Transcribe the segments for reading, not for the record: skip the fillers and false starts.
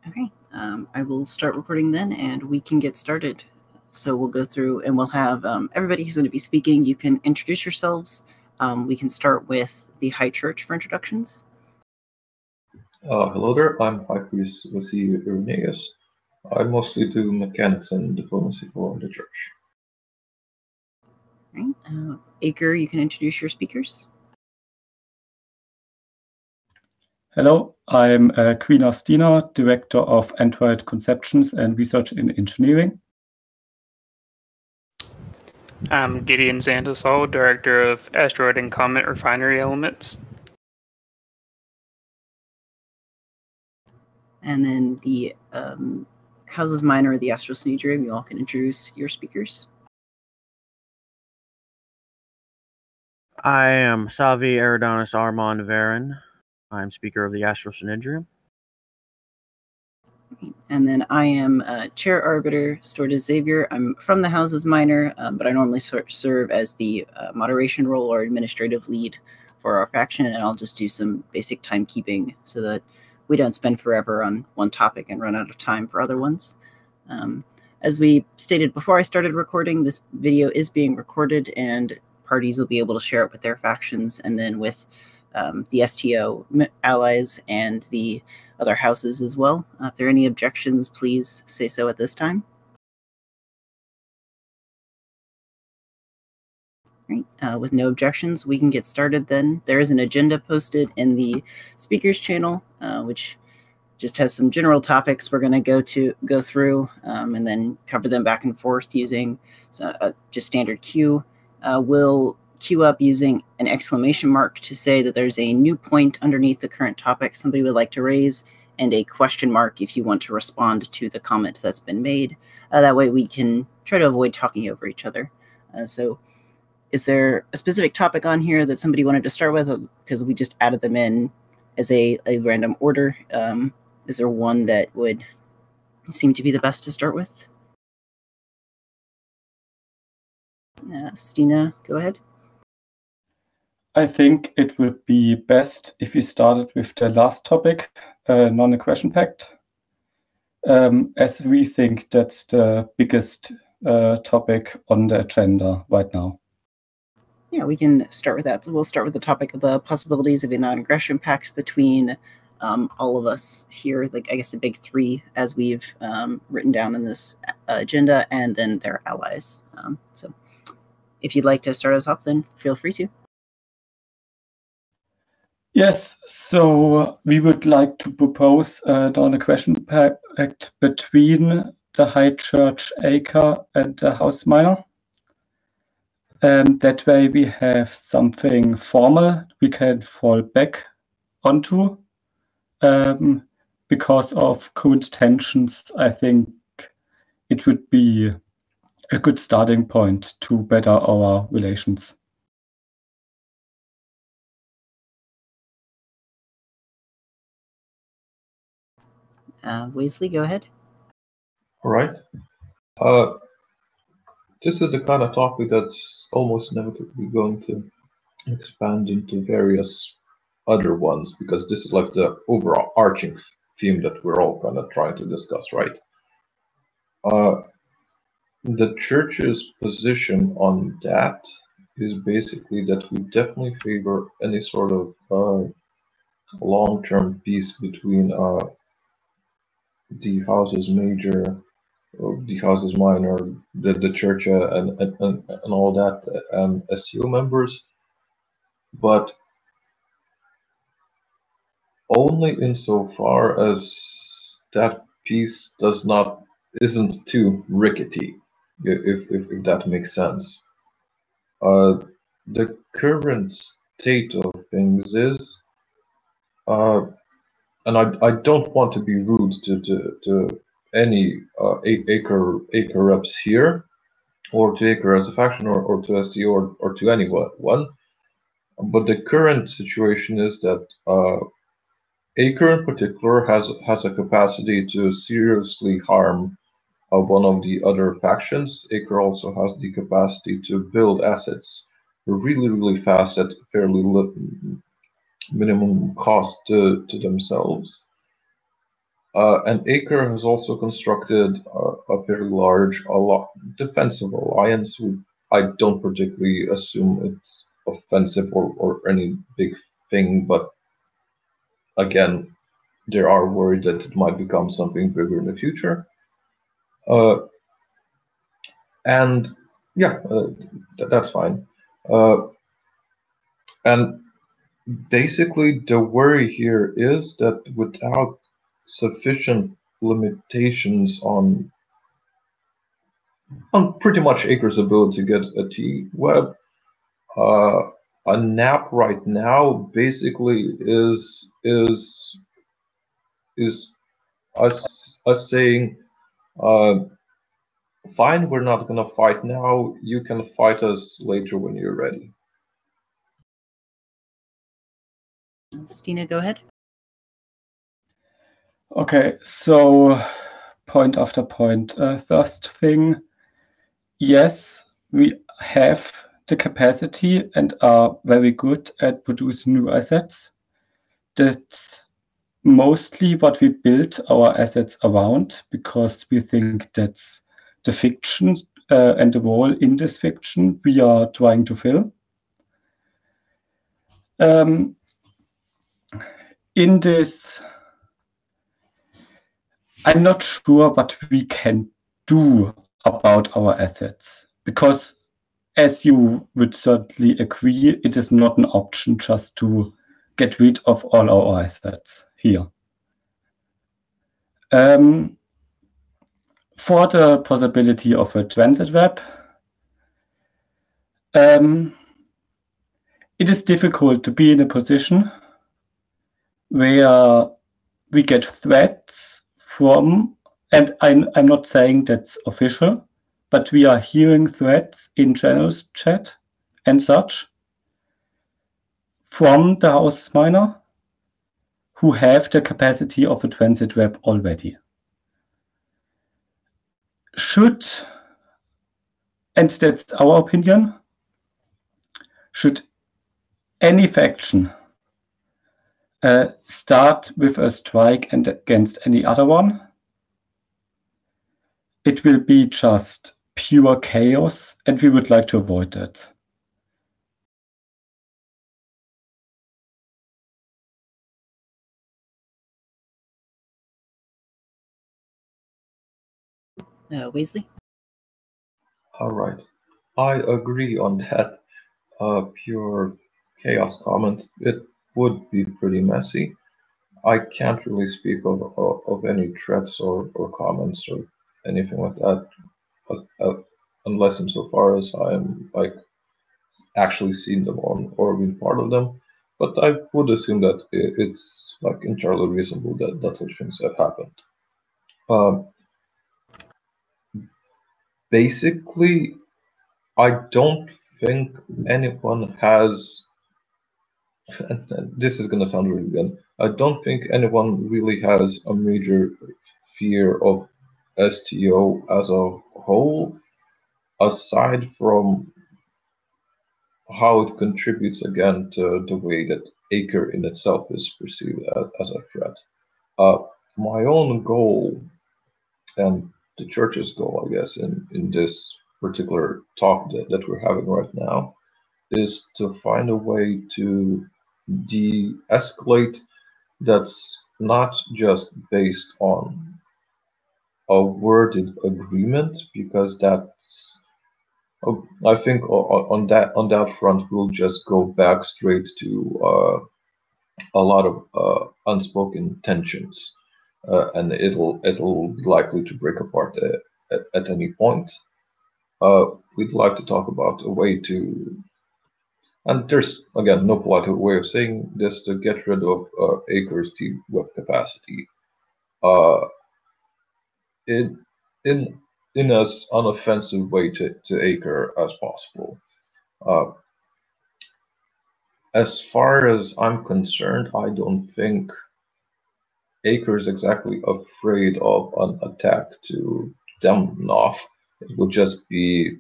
Okay, I will start recording then, and we can get started. So we'll go through and we'll have everybody who's going to be speaking, you can introduce yourselves. We can start with the High Church for introductions. Hello there, I'm High Priest Vasily Irenaeus. I mostly do mechanics and diplomacy for the church. Right. ACRE, you can introduce your speakers. Hello, I'm Queen Astina, Director of Android Conceptions and Research in Engineering. I'm Gideon Zandasol, Director of Asteroid and Comet Refinery Elements. And then the Houses Minor of the Astral Synedrium, you all can introduce your speakers. I am Savi Eridanis Armand Varin. I'm Speaker of the Astral Synedrium. And then I am Chair Arbiter Stortis Xavier. I'm from the Houses Minor, but I normally serve as the moderation role or administrative lead for our faction, and I'll just do some basic timekeeping so that we don't spend forever on one topic and run out of time for other ones. As we stated before I started recording, this video is being recorded, and parties will be able to share it with their factions and then with the STO allies and the other houses as well. If there are any objections, please say so at this time. Right. With no objections, we can get started then. There is an agenda posted in the speakers channel, which just has some general topics we're going to go through and then cover them back and forth using just standard queue. We'll queue up using an exclamation mark to say that there's a new point underneath the current topic somebody would like to raise, and a question mark if you want to respond to the comment that's been made. That way we can try to avoid talking over each other. So is there a specific topic on here that somebody wanted to start with? Because we just added them in as a random order. Is there one that would seem to be the best to start with? Stina, go ahead. I think it would be best if we started with the last topic, non-aggression pact, as we think that's the biggest topic on the agenda right now. Yeah, we can start with that. So we'll start with the topic of the possibilities of a non-aggression pact between all of us here, like I guess the big three as we've written down in this agenda, and then their allies. So if you'd like to start us off, then feel free to. Yes, so we would like to propose a non-aggression pact between the High Church ACRE and the House Minor. That way we have something formal we can fall back onto. Because of current tensions, I think it would be a good starting point to better our relations. Weasley, go ahead. All right. This is the kind of topic that's almost inevitably going to expand into various other ones, because this is like the overarching theme that we're all kind of trying to discuss, right? The church's position on that is basically that we definitely favor any sort of long-term peace between the houses major, the houses minor, the church and all that, and STO members, but only insofar as that peace isn't too rickety, if that makes sense. The current state of things is, and I don't want to be rude to any ACRE reps here, or to ACRE as a faction, or to STO, or to anyone, but the current situation is that ACRE in particular has a capacity to seriously harm one of the other factions. ACRE also has the capacity to build assets really fast at fairly minimum cost to themselves. And ACRE has also constructed a very large, defensive alliance. I don't particularly assume it's offensive or any big thing, but again, there are worried that it might become something bigger in the future. And yeah, that's fine. And basically, the worry here is that without sufficient limitations on pretty much ACRE's ability to get a T-web, a NAP right now basically is us saying, fine, we're not gonna fight now. You can fight us later when you're ready. Stina, go ahead. Okay, so point after point. First thing, yes, we have the capacity and are very good at producing new assets. That's mostly what we build our assets around, because we think that's the fiction and the role in this fiction we are trying to fill. In this, I'm not sure what we can do about our assets, because as you would certainly agree, it is not an option just to get rid of all our assets here. For the possibility of a transit web, it is difficult to be in a position where we get threats from, and I'm not saying that's official, but we are hearing threats in channels chat and such from the house miner who have the capacity of a transit web already. Should, and that's our opinion, should any faction start with a strike and against any other one, it will be just pure chaos, and we would like to avoid that. Weasley? All right. I agree on that pure chaos comment. It would be pretty messy. I can't really speak of any threats or comments or anything like that, unless insofar as I'm like actually seen them or been part of them. But I would assume that it's like entirely reasonable that such things have happened. Basically, I don't think anyone has, and this is going to sound really good, I don't think anyone really has a major fear of STO as a whole, aside from how it contributes again to the way that ACRE in itself is perceived as a threat. My own goal, and the church's goal, I guess, in this particular talk that we're having right now, is to find a way to de-escalate that's not just based on a worded agreement, because that's, I think on that front we'll just go back straight to a lot of unspoken tensions, and it'll be likely to break apart at any point. We'd like to talk about a way to, and there's again no polite way of saying this, to get rid of ACRE's T-web capacity in as unoffensive way to ACRE as possible. As far as I'm concerned, I don't think ACRE is exactly afraid of an attack to them off. It would just be,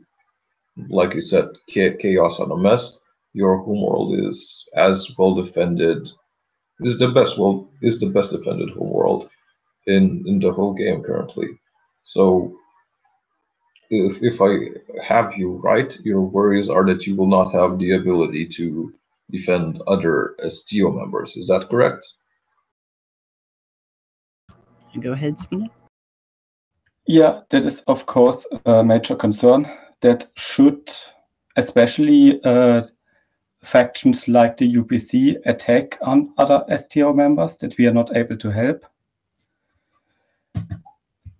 like you said, chaos and a mess. Your homeworld is as well defended, is the best defended homeworld in the whole game currently. So if I have you right, your worries are that you will not have the ability to defend other STO members. Is that correct? Go ahead, Skeena. Yeah, that is of course a major concern. That should, especially factions like the UPC, attack on other STO members that we are not able to help.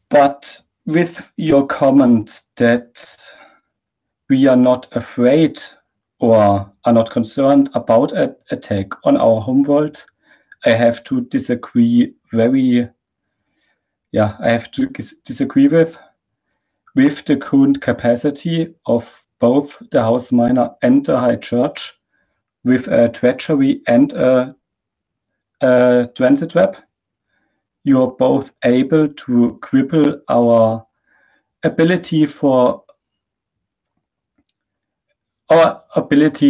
But with your comment that we are not afraid or are not concerned about an attack on our homeworld, I have to disagree I have to disagree with the current capacity of both the House Minor and the High Church with a treachery and a transit web. You are both able to cripple our ability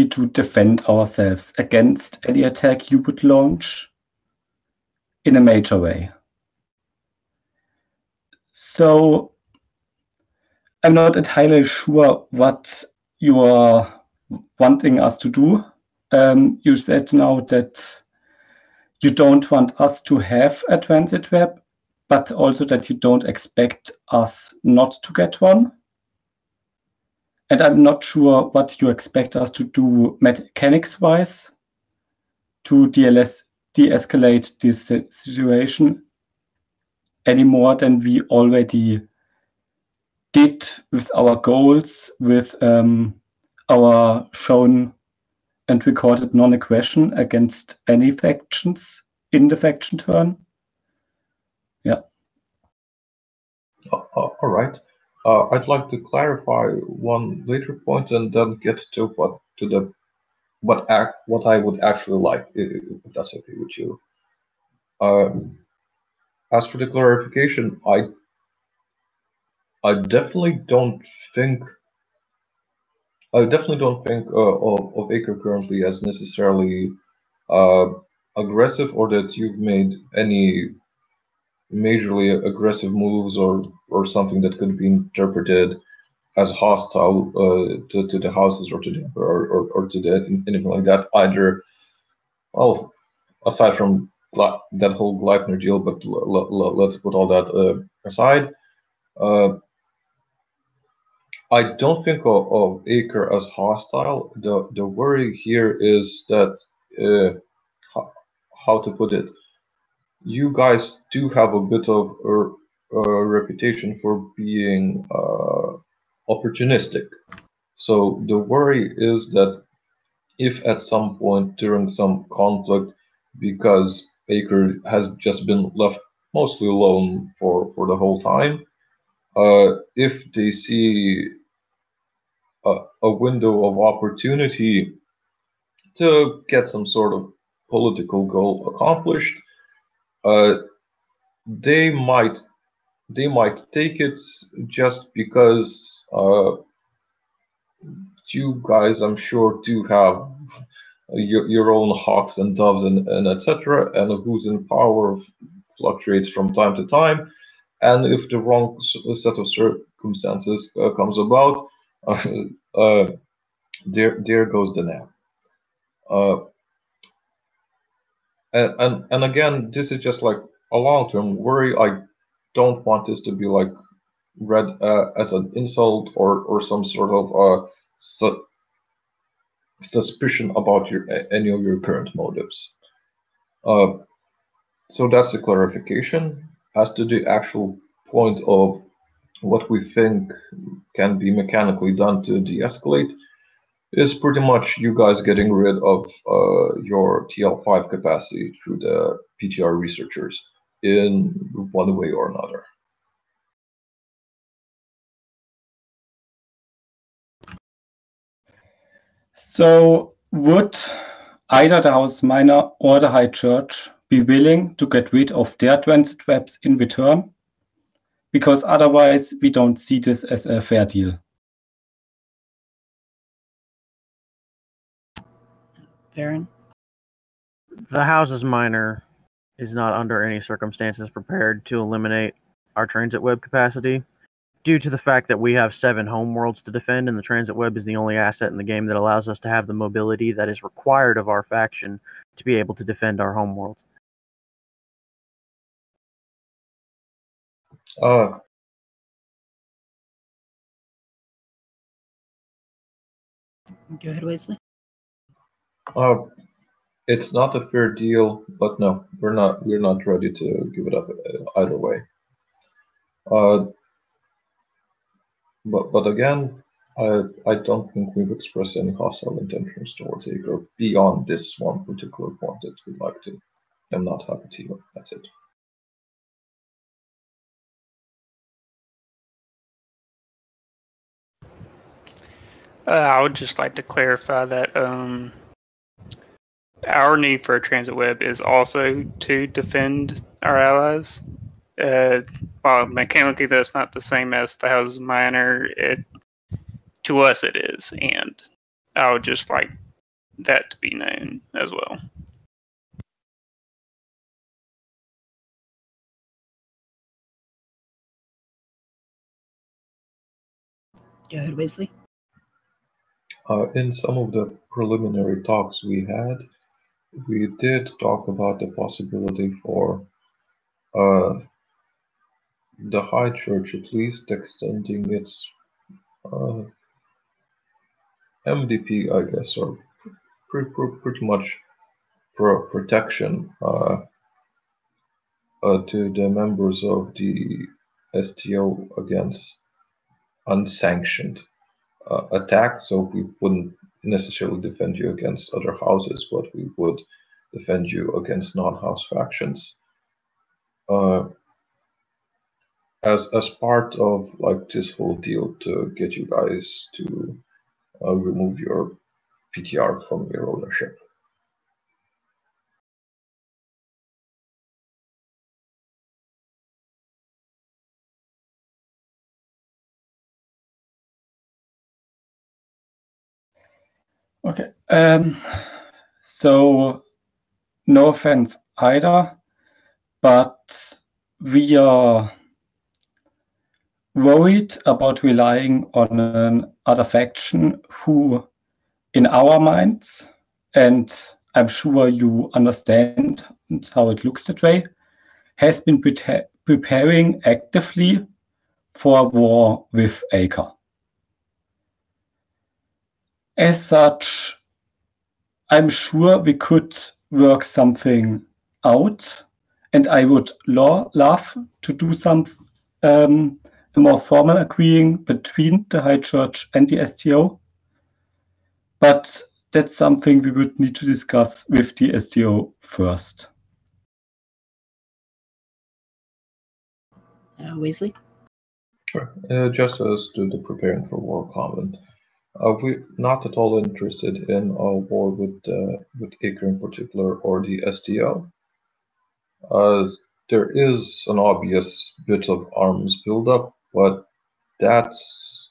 to defend ourselves against any attack you would launch in a major way. So I'm not entirely sure what you are wanting us to do. You said now that you don't want us to have a transit web, but also that you don't expect us not to get one. And I'm not sure what you expect us to do mechanics-wise to de-escalate this situation any more than we already did with our goals, with our shown and recorded non-aggression against any factions in the faction turn. Yeah. All right. I'd like to clarify one later point and then get to what I would actually like, if that's okay with you. As for the clarification, I definitely don't think of ACRE currently as necessarily aggressive, or that you've made any majorly aggressive moves or something that could be interpreted as hostile to the houses or to the emperor or to anything like that either. Well, aside from that whole Gleipnir deal, but let's put all that aside. I don't think of ACRE as hostile. The worry here is that how to put it. You guys do have a bit of a reputation for being opportunistic. So the worry is that if at some point during some conflict, because ACRE has just been left mostly alone for the whole time, if they see a window of opportunity to get some sort of political goal accomplished, they might take it, just because you guys, I'm sure, do have your own hawks and doves and etc., and who's in power fluctuates from time to time, and if the wrong set of circumstances comes about, there goes the nap. And again, this is just like a long-term worry. I don't want this to be like read as an insult or some sort of suspicion about any of your current motives. So that's the clarification. As to the actual point of what we think can be mechanically done to de-escalate, is pretty much you guys getting rid of your TL5 capacity through the PTR researchers in one way or another. So would either the House Minor or the High Church be willing to get rid of their transit webs in return? Because otherwise we don't see this as a fair deal. Baron? The Houses Minor is not under any circumstances prepared to eliminate our transit web capacity, due to the fact that we have 7 homeworlds to defend, and the transit web is the only asset in the game that allows us to have the mobility that is required of our faction to be able to defend our homeworld. Go ahead, Wesley. It's not a fair deal, but no, we're not ready to give it up either way. But again, I don't think we've expressed any hostile intentions towards ACRE beyond this one particular point that we'd like to and not have a team. That's it. I would just like to clarify that our need for a transit web is also to defend our allies. While mechanically that's not the same as the Houses of Minor, to us it is, and I would just like that to be known as well. Go ahead, Wesley. In some of the preliminary talks we had, we did talk about the possibility for the High Church at least extending its MDP, I guess, or pretty much protection to the members of the STO against unsanctioned attack. So we wouldn't necessarily defend you against other houses, but we would defend you against non-house factions. As part of like this whole deal to get you guys to remove your PTR from your ownership. Okay. So no offense either, but we are worried about relying on another faction who, in our minds, and I'm sure you understand how it looks that way, has been preparing actively for war with ACRE. As such, I'm sure we could work something out, and I would love to do some a more formal agreeing between the High Church and the STO. But that's something we would need to discuss with the STO first. Wesley? Sure. Just as to the preparing for war comment, we're not at all interested in a war with ACRE in particular or the STO. There is an obvious bit of arms buildup, but that's,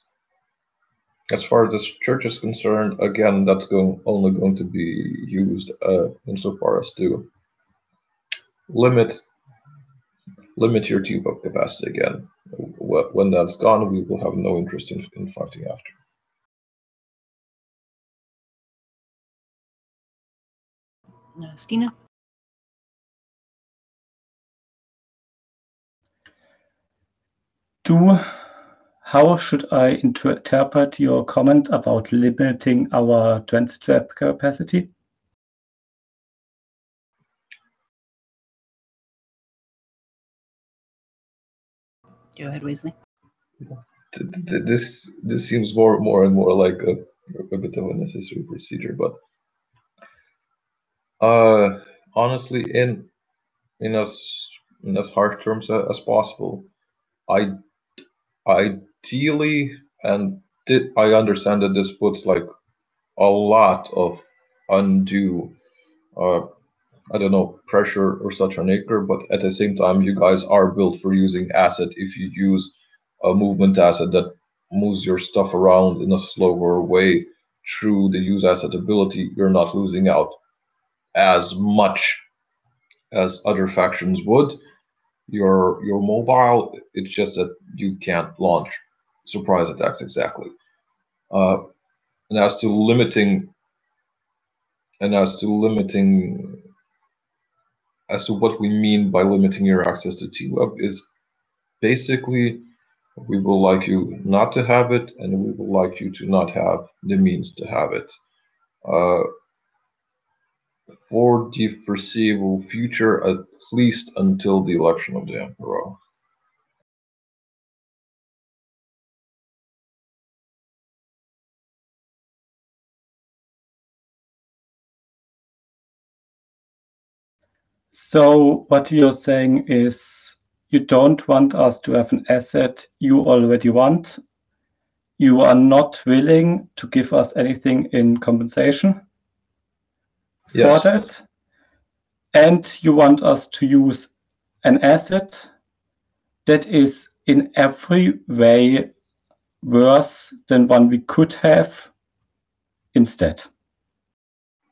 as far as this church is concerned, again, that's only going to be used insofar as to limit your tube up capacity again. When that's gone, we will have no interest in fighting after. Stina? How should I interpret your comment about limiting our transit web capacity? Go ahead, Wesley. This seems more and more like a bit of a necessary procedure, but honestly, in as harsh terms as possible, ideally, and I understand that this puts like a lot of undue I don't know, pressure or such on ACRE, but at the same time, you guys are built for using asset. If you use a movement asset that moves your stuff around in a slower way through the use asset ability, you're not losing out as much as other factions would. You're mobile. It's just that you can't launch surprise attacks exactly. And as to limiting, as to what we mean by limiting your access to T-Web is basically we will like you not to have it, and we will like you to not have the means to have it. For the foreseeable future, at least until the election of the Emperor. So what you're saying is you don't want us to have an asset you already want. You are not willing to give us anything in compensation for that. And you want us to use an asset that is in every way worse than one we could have instead.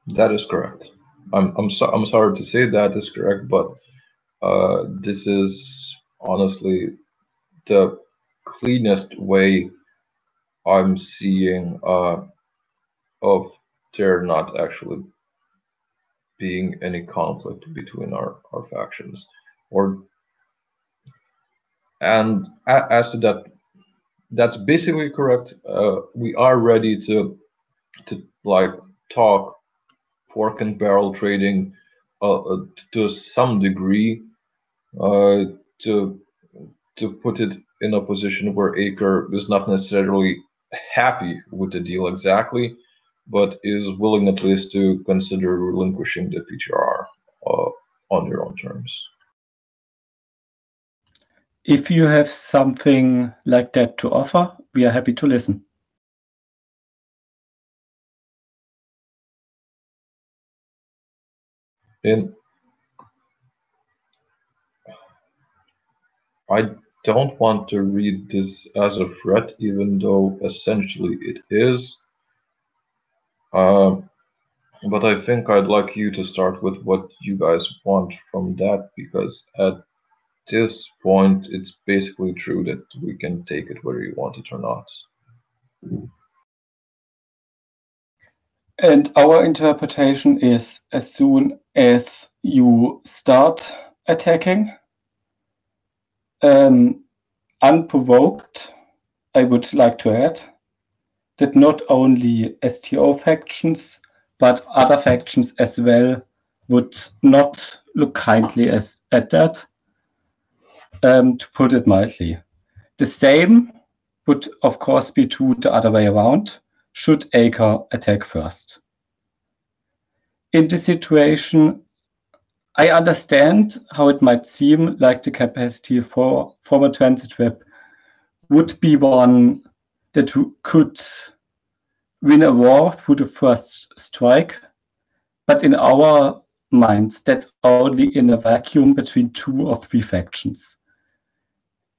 That is correct. I'm sorry to say that is correct, but this is honestly the cleanest way I'm seeing of there not actually being any conflict between our factions. And as to that, that's basically correct. We are ready to like talk pork and barrel trading to some degree, to put it in a position where ACRE is not necessarily happy with the deal exactly, but is willing at least to consider relinquishing the PTR on their own terms. If you have something like that to offer, we are happy to listen. I don't want to read this as a threat, even though essentially it is. But I think I'd like you to start with what you guys want from that, because at this point, it's basically true that we can take it whether you want it or not. And our interpretation is as soon as you start attacking, unprovoked, I would like to add, that not only STO factions, but other factions as well would not look kindly at that, to put it mildly. The same would, of course, be true the other way around, should ACRE attack first. In this situation, I understand how it might seem like the capacity for a transit web would be one that could win a war through the first strike, but in our minds, that's only in a vacuum between 2 or 3 factions.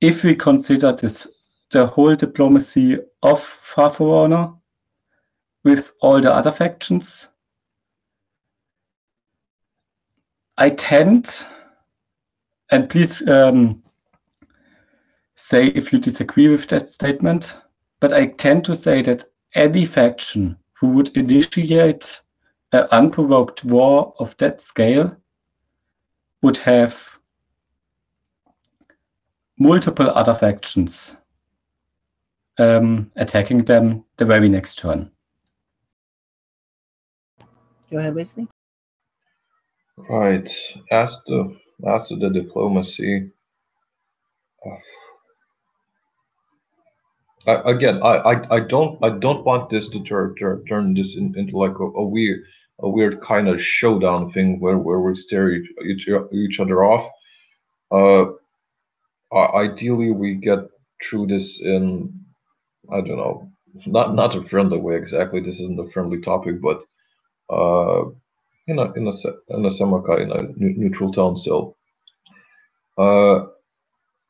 If we consider the whole diplomacy of Far Forerunner with all the other factions, I tend, and please say if you disagree with that statement, but I tend to say that any faction who would initiate an unprovoked war of that scale would have multiple other factions attacking them the very next turn. Go ahead, Wesley. Right. As to the diplomacy, again, I don't want this to turn this into like a weird kind of showdown thing where we stare each other off. Ideally, we get through this in, I don't know, not a friendly way exactly. This isn't a friendly topic, but in a semi kind of neutral tone still.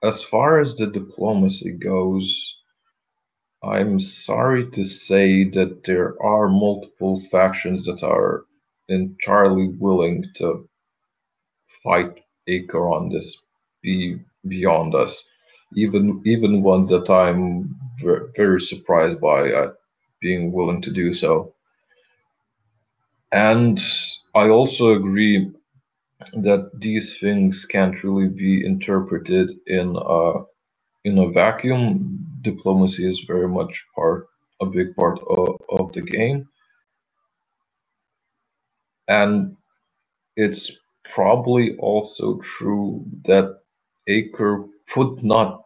As far as the diplomacy goes, I'm sorry to say that there are multiple factions that are entirely willing to fight ACRE on this beyond us. Even ones that I'm very surprised by being willing to do so. And I also agree that these things can't really be interpreted in a vacuum. Diplomacy is very much a big part of the game, and it's probably also true that ACRE would not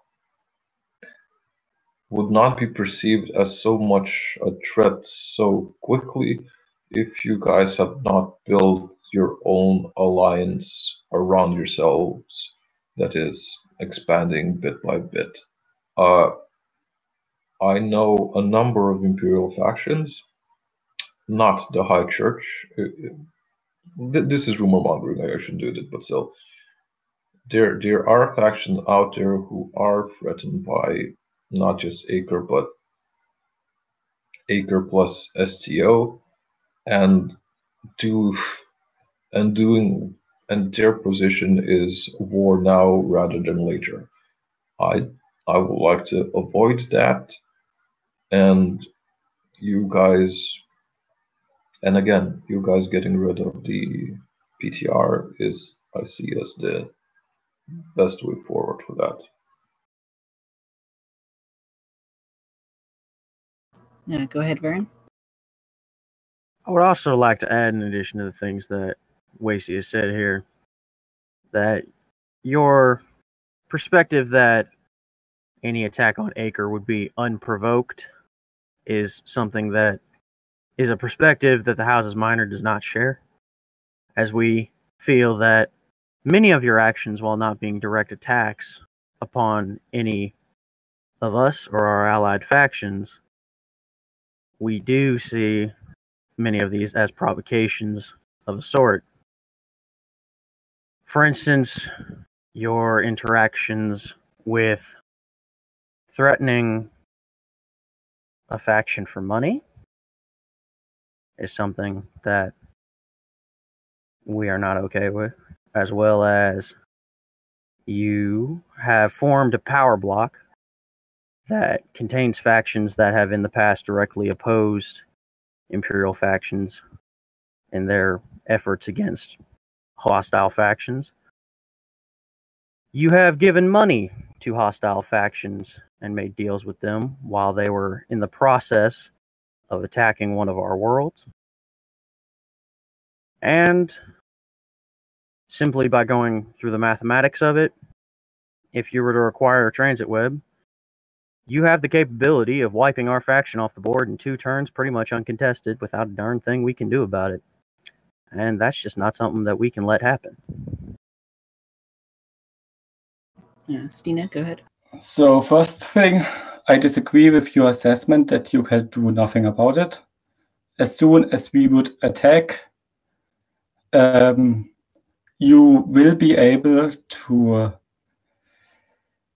be perceived as so much a threat so quickly if you guys have not built your own alliance around yourselves that is expanding bit by bit. I know a number of Imperial factions, not the High Church. This is rumor mongering, I shouldn't do it, but still. There are factions out there who are threatened by not just ACRE, but ACRE plus STO, and their position is war now rather than later. I would like to avoid that, and you guys getting rid of the PTR is, I see, as the best way forward for that. Yeah, go ahead, Varen. I would also like to add, in addition to the things that Wasey has said here, that your perspective that any attack on ACRE would be unprovoked is something that is a perspective that the House's Minor does not share, as we feel that many of your actions, while not being direct attacks upon any of us or our allied factions, we do see many of these as provocations of a sort. For instance, your interactions with threatening a faction for money is something that we are not okay with, as well as you have formed a power block that contains factions that have in the past directly opposed Imperial factions in their efforts against hostile factions. You have given money to hostile factions and made deals with them while they were in the process of attacking one of our worlds. And simply by going through the mathematics of it, if you were to acquire a transit web, you have the capability of wiping our faction off the board in 2 turns pretty much uncontested without a darn thing we can do about it. And that's just not something that we can let happen. Stina, go ahead. So first thing, I disagree with your assessment that you can do nothing about it. As soon as we would attack, you will be able to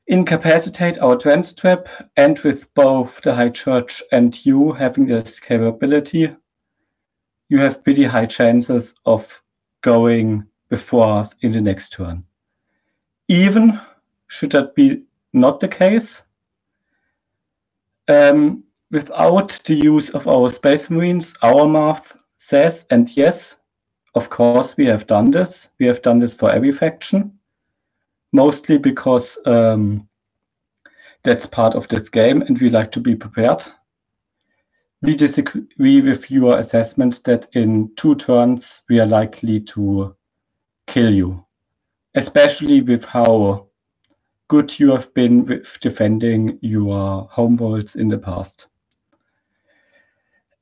incapacitate our transit web, and with both the High Church and you having this capability, you have pretty high chances of going before us in the next turn. Even should that be not the case, without the use of our Space Marines, our math says, and yes, of course we have done this. We have done this for every faction, mostly because that's part of this game and we like to be prepared. We disagree with your assessment that in 2 turns we are likely to kill you, especially with how good you have been with defending your homeworlds in the past.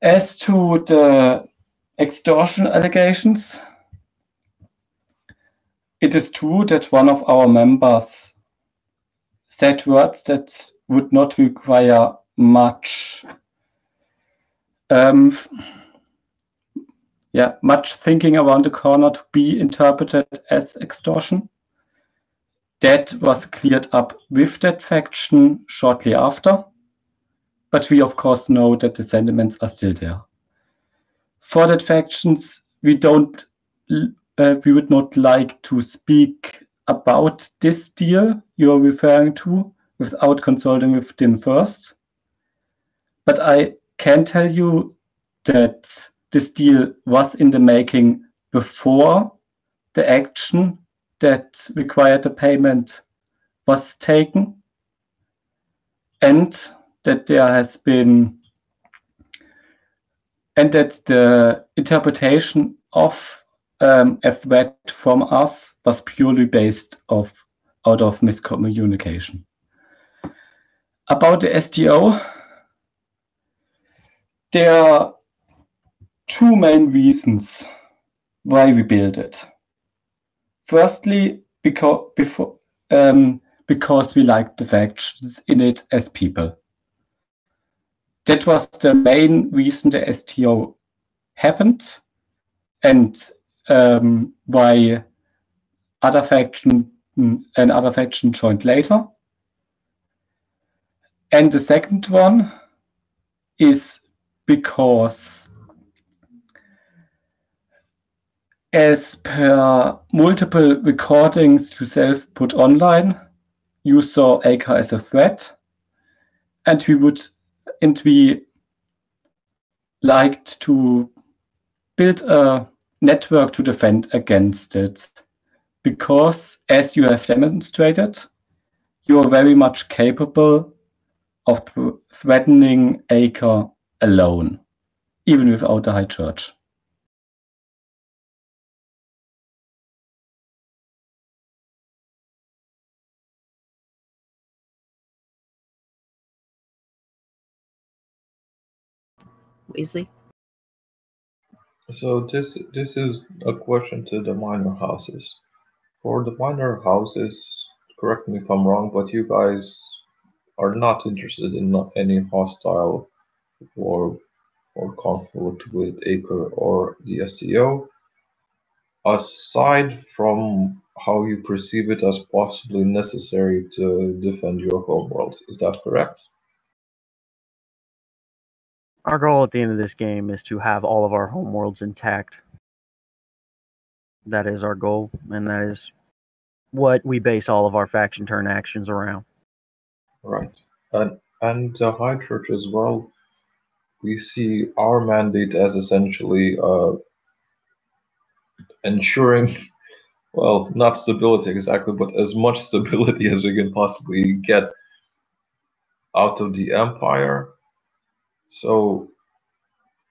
As to the extortion allegations, it is true that one of our members said words that would not require much much thinking around the corner to be interpreted as extortion. That was cleared up with that faction shortly after, but we of course know that the sentiments are still there. For that factions, we don't we would not like to speak about this deal you're referring to without consulting with Din first. But I can tell you that this deal was in the making before the action that required the payment was taken, and that there has been, and that the interpretation of a threat from us was purely based out of miscommunication. About the STO, there are two main reasons why we built it. Firstly, because we liked the factions in it as people. That was the main reason the STO happened, and why other faction joined later. And the second one is because, as per multiple recordings you self-put online, you saw ACRE as a threat, and we liked to build a network to defend against it, because, as you have demonstrated, you are very much capable of threatening ACRE alone, even without the High Church. Weasley? So this is a question to the minor houses. For the minor houses, correct me if I'm wrong, but you guys are not interested in any hostile or conflict with ACRE or the SCO, aside from how you perceive it as possibly necessary to defend your homeworld. Is that correct? Our goal at the end of this game is to have all of our homeworlds intact. That is our goal, and that is what we base all of our faction turn actions around. Right. And the High Church as well, we see our mandate as essentially ensuring, well, not stability exactly, but as much stability as we can possibly get out of the Empire. So,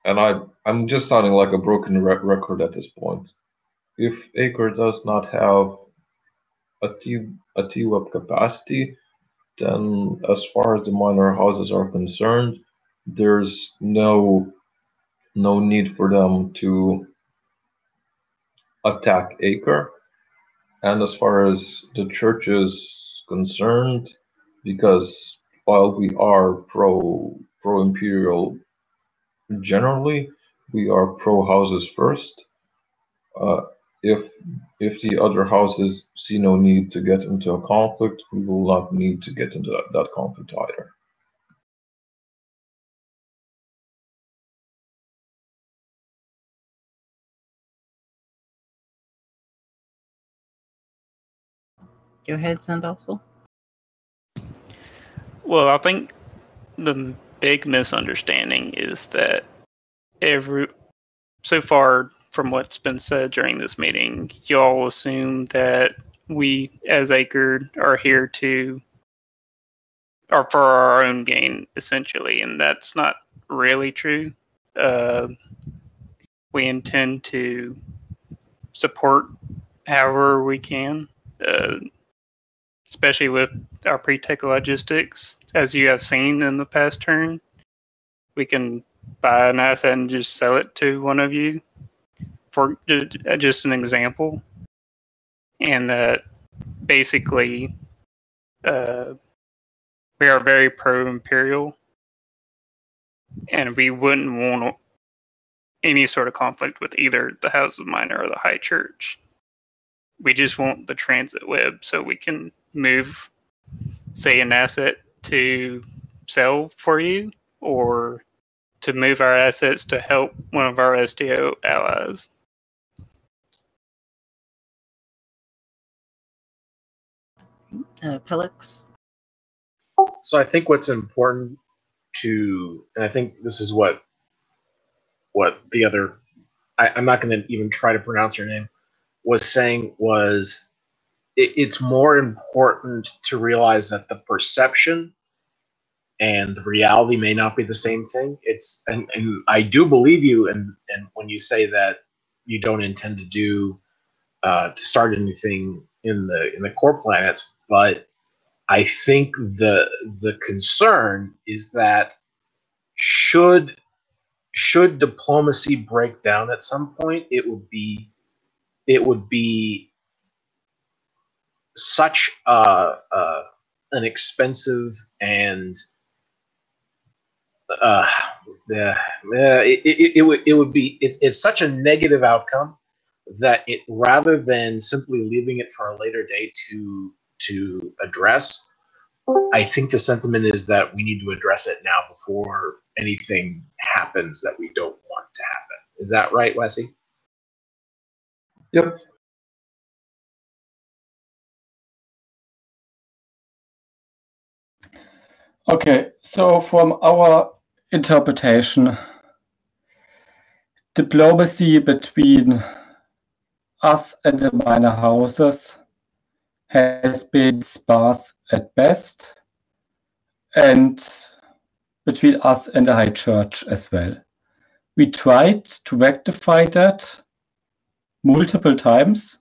and I'm just sounding like a broken record at this point. If ACRE does not have a T-Web capacity, then as far as the minor houses are concerned, there's no need for them to attack ACRE. And as far as the church is concerned, because while we are pro-imperial generally, we are pro-houses first. If the other houses see no need to get into a conflict, we will not need to get into that conflict either. Go ahead, Sandalsel. Well, I think the big misunderstanding is that so far from what's been said during this meeting, y'all assume that we, as ACRE, are here for our own gain, essentially, and that's not really true. We intend to support however we can, especially with our pre-tech logistics. As you have seen in the past turn, we can buy an asset and just sell it to one of you, for just an example. And that basically we are very pro-imperial, and we wouldn't want any sort of conflict with either the House of Minor or the High Church. We just want the transit web so we can move, say, an asset to sell for you, or to move our assets to help one of our STO allies. Pelix? So I think what's important to, and I think this is what the other, I'm not going to even try to pronounce her name, was saying was it's more important to realize that the perception and the reality may not be the same thing. It's and I do believe you, and when you say that you don't intend to do to start anything in the core planets, but I think the concern is that should diplomacy break down at some point, it would be such an expensive and it would be it's such a negative outcome that it, rather than simply leaving it for a later date to address, I think the sentiment is that we need to address it now before anything happens that we don't want to happen. Is that right, Wesley? Yep. Okay, so from our interpretation, diplomacy between us and the minor houses has been sparse at best, and between us and the High Church as well. We tried to rectify that multiple times,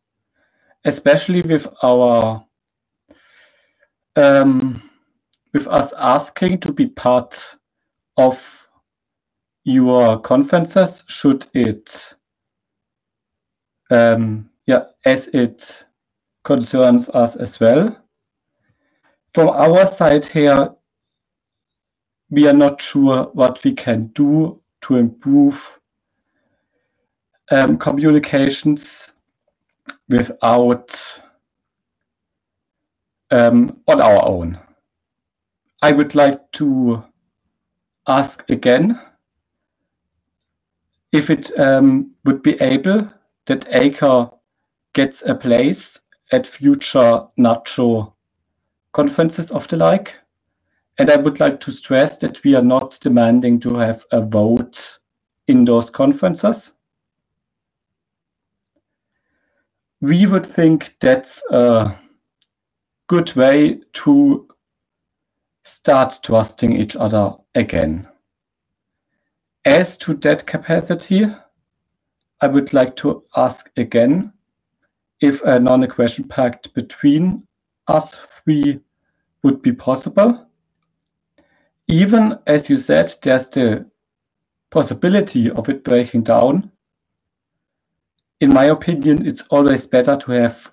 especially with our with us asking to be part of your conferences, should it as it concerns us as well. From our side here, we are not sure what we can do to improve communications without on our own. I would like to ask again if it would be able that ACRE gets a place at future NATO conferences of the like. And I would like to stress that we are not demanding to have a vote in those conferences. We would think that's a good way to start trusting each other again. As to that capacity, I would like to ask again if a non-aggression pact between us three would be possible. Even, as you said, there's the possibility of it breaking down. In my opinion, it's always better to have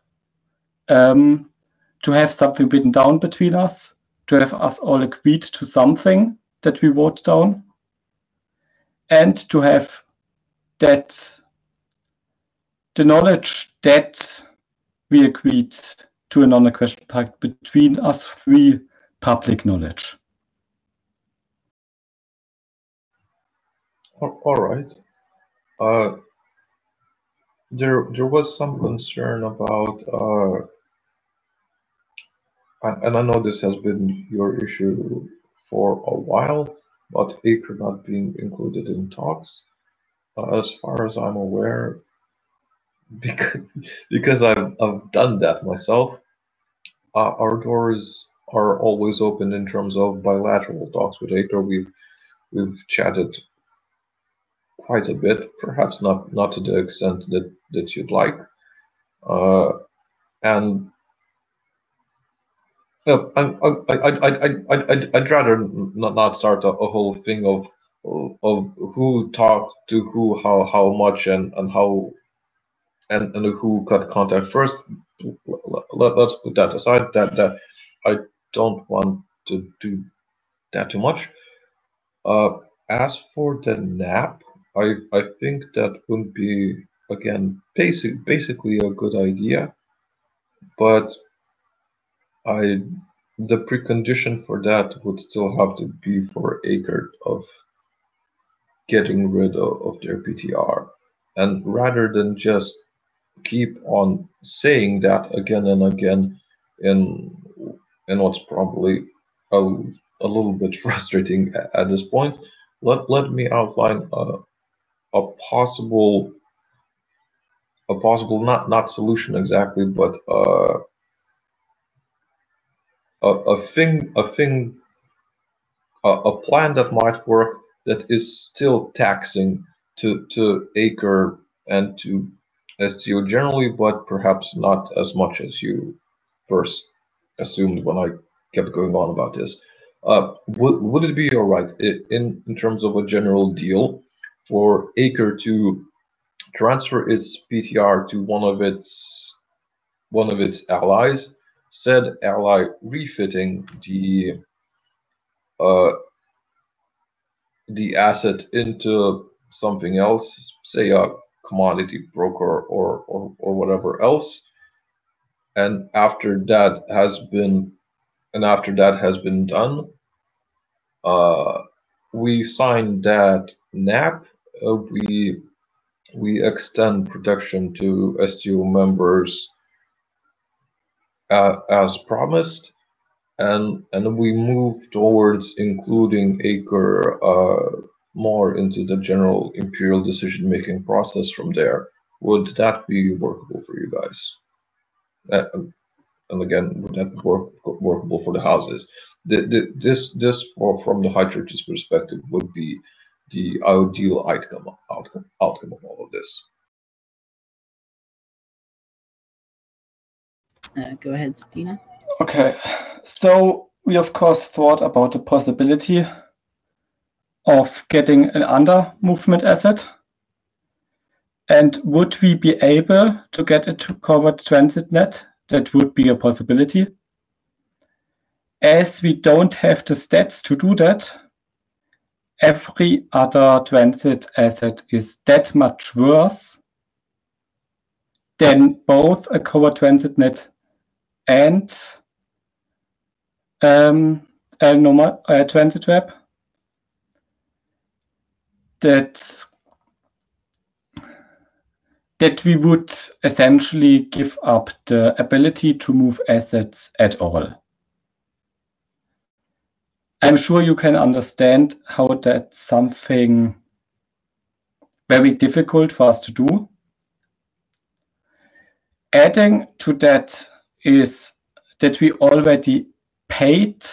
something written down between us, to have us all agreed to something that we wrote down, and to have that the knowledge that we agreed to a non-aggression pact between us three, public knowledge. All right. There was some concern about, and I know this has been your issue for a while, but ACRE not being included in talks. As far as I'm aware, because I've done that myself, our doors are always open in terms of bilateral talks with ACRE. We've chatted quite a bit, perhaps not to the extent that you'd like, and I'd rather not start a whole thing of who talked to who, how much, and how, and who cut contact first. Let's put that aside. That I don't want to do that too much. As for the nap, I think that would be, again, basically a good idea, but the precondition for that would still have to be for ACRE of getting rid of their PTR, and rather than just keep on saying that again and again in and what's probably a little bit frustrating at this point, let me outline a possible not solution exactly, but a plan that might work that is still taxing to ACRE and to STO generally, but perhaps not as much as you first assumed when I kept going on about this. Would it be all right in terms of a general deal for ACRE to transfer its PTR to one of its allies, said ally refitting the asset into something else, say a commodity broker or whatever else, and after that has been done, we sign that NAP. We extend protection to STO members as promised, and we move towards including ACRE more into the general imperial decision-making process from there. Would that be workable for you guys? And again, would that be workable for the houses? This from the High Church's perspective, would be the ideal outcome of all of this. Go ahead, Stina. Okay, so we of course thought about the possibility of getting an under movement asset, and would we be able to get it to covered transit net? That would be a possibility. As we don't have the stats to do that, every other transit asset is that much worse than both a covered transit net and a normal transit web, that we would essentially give up the ability to move assets at all. I'm sure you can understand how that's something very difficult for us to do. Adding to that is that we already paid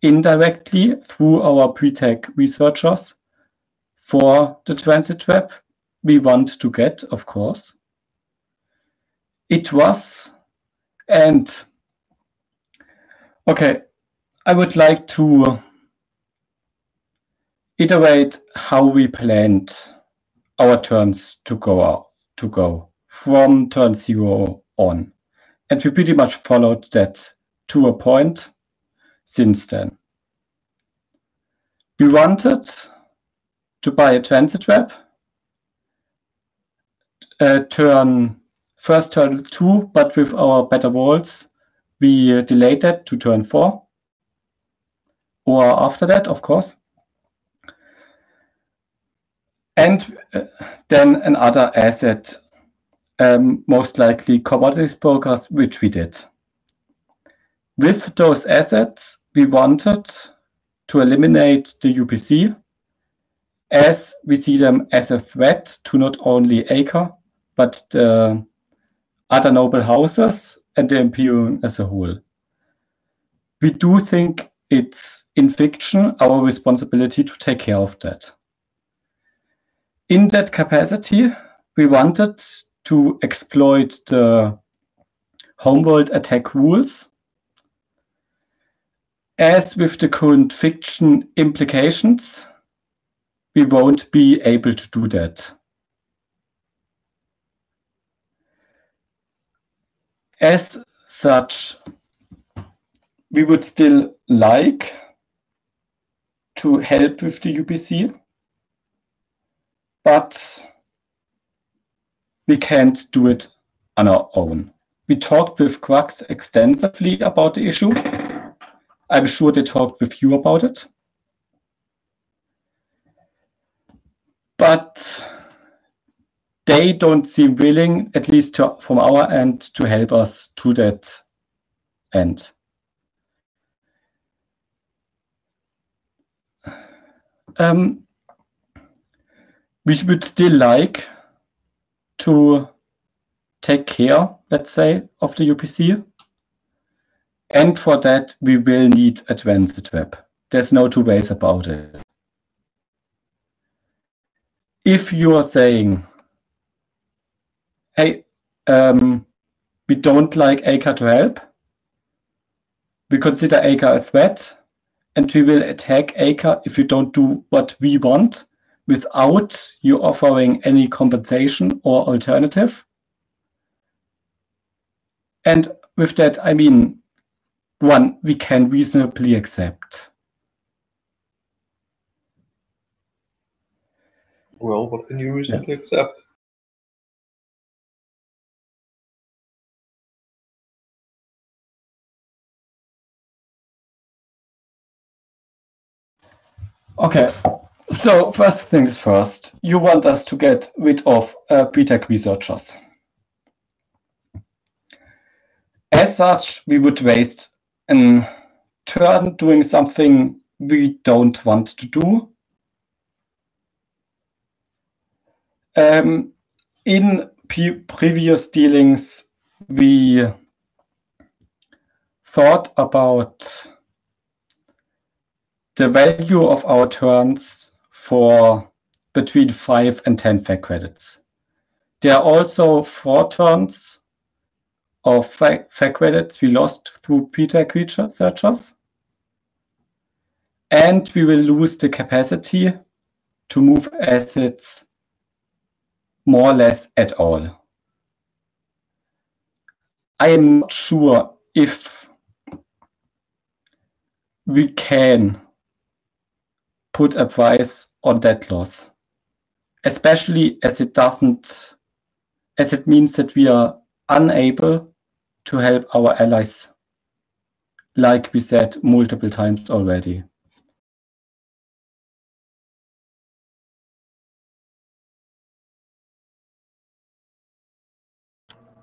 indirectly through our pre-tech researchers for the transit web we want to get, of course. It was, and okay, I would like to iterate how we planned our turns to go from turn 0 on. And we pretty much followed that to a point since then. We wanted to buy a transit web, first turn 2, but with our better walls, we delayed that to turn 4, or after that, of course. And then another asset, most likely commodities brokers, which we did. With those assets, we wanted to eliminate the UPC, as we see them as a threat to not only ACRE, but the other noble houses and the Imperium as a whole. We do think it's in fiction our responsibility to take care of that. In that capacity, we wanted to exploit the homeworld attack rules. As with the current fiction implications, we won't be able to do that. As such, we would still like to help with the UPC, but we can't do it on our own. We talked with Quacks extensively about the issue. I'm sure they talked with you about it. But they don't seem willing, at least from our end, to help us to that end. we would still like to take care, let's say, of the UPC. And for that, we will need advanced web. There's no two ways about it. If you are saying, hey, we don't like ACRE to help, we consider ACRE a threat, and we will attack ACRE if you don't do what we want without you offering any compensation or alternative. And with that, I mean, one, we can reasonably accept. Well, what can you reasonably accept? Okay, so first things first, you want us to get rid of BTEC researchers. As such, we would waste a turn doing something we don't want to do. In previous dealings, we thought about the value of our turns for between 5 and 10 fact credits. There are also 4 turns of fact credits we lost through BTEC researchers. And we will lose the capacity to move assets more or less at all. I am not sure if we can put a price on that loss, especially as it means that we are unable to help our allies, like we said multiple times already.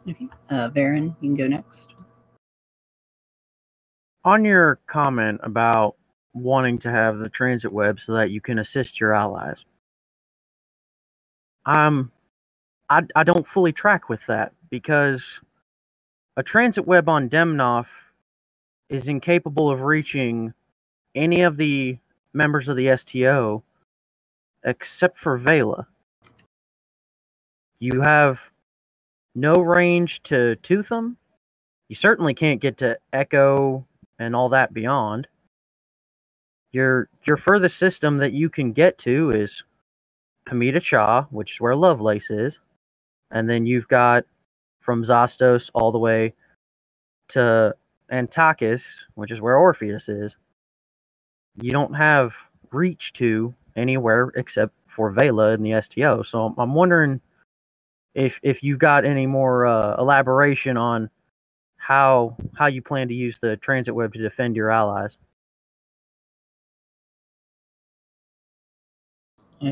Okay, Varen, you can go next. On your comment about wanting to have the transit web so that you can assist your allies, I don't fully track with that, because a transit web on Demnoff is incapable of reaching any of the members of the STO except for Vela. You have no range to tooth them. You certainly can't get to Echo and all that beyond. Your furthest system that you can get to is Hamida Cha, which is where Lovelace is. And then you've got from Zastos all the way to Antakis, which is where Orpheus is. You don't have reach to anywhere except for Vela in the STO. So I'm wondering if you got any more elaboration on how you plan to use the transit web to defend your allies.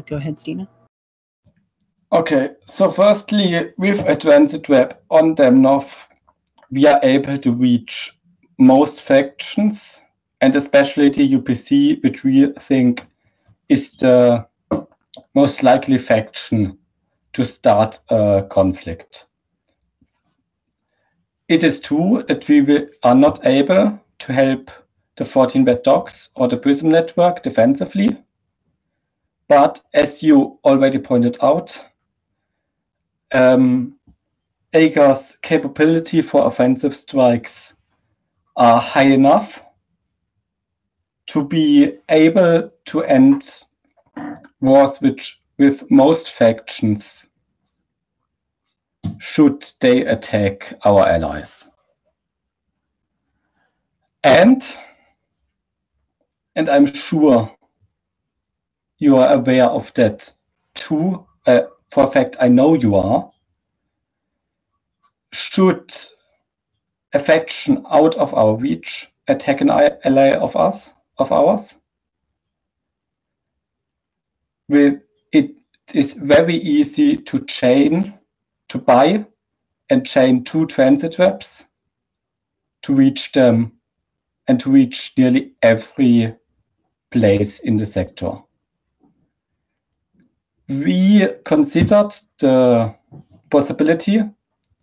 Go ahead, Stina. Okay, so firstly, with a transit web on Demnoff, we are able to reach most factions, and especially the UPC, which we think is the most likely faction to start a conflict. It is true that we are not able to help the 14 Bad Dogs or the Prism Network defensively, but as you already pointed out, ACRE's capability for offensive strikes are high enough to be able to end wars with most factions should they attack our allies. And I'm sure you are aware of that too. For a fact, I know you are. Should a faction out of our reach attack an ally of ours, it is very easy to buy and chain 2 transit webs to reach them and to reach nearly every place in the sector. We considered the possibility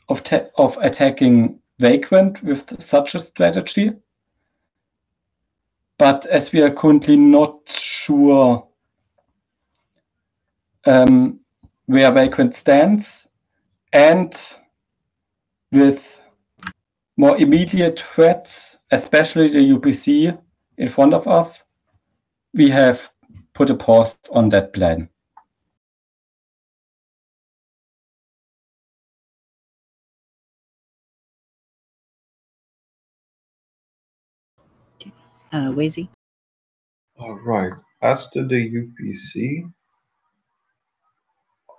of attacking Vagrant with such a strategy, but as we are currently not sure where Vagrant stands, and with more immediate threats, especially the UPC in front of us, we have put a pause on that plan. Wazy? All right. As to the UPC,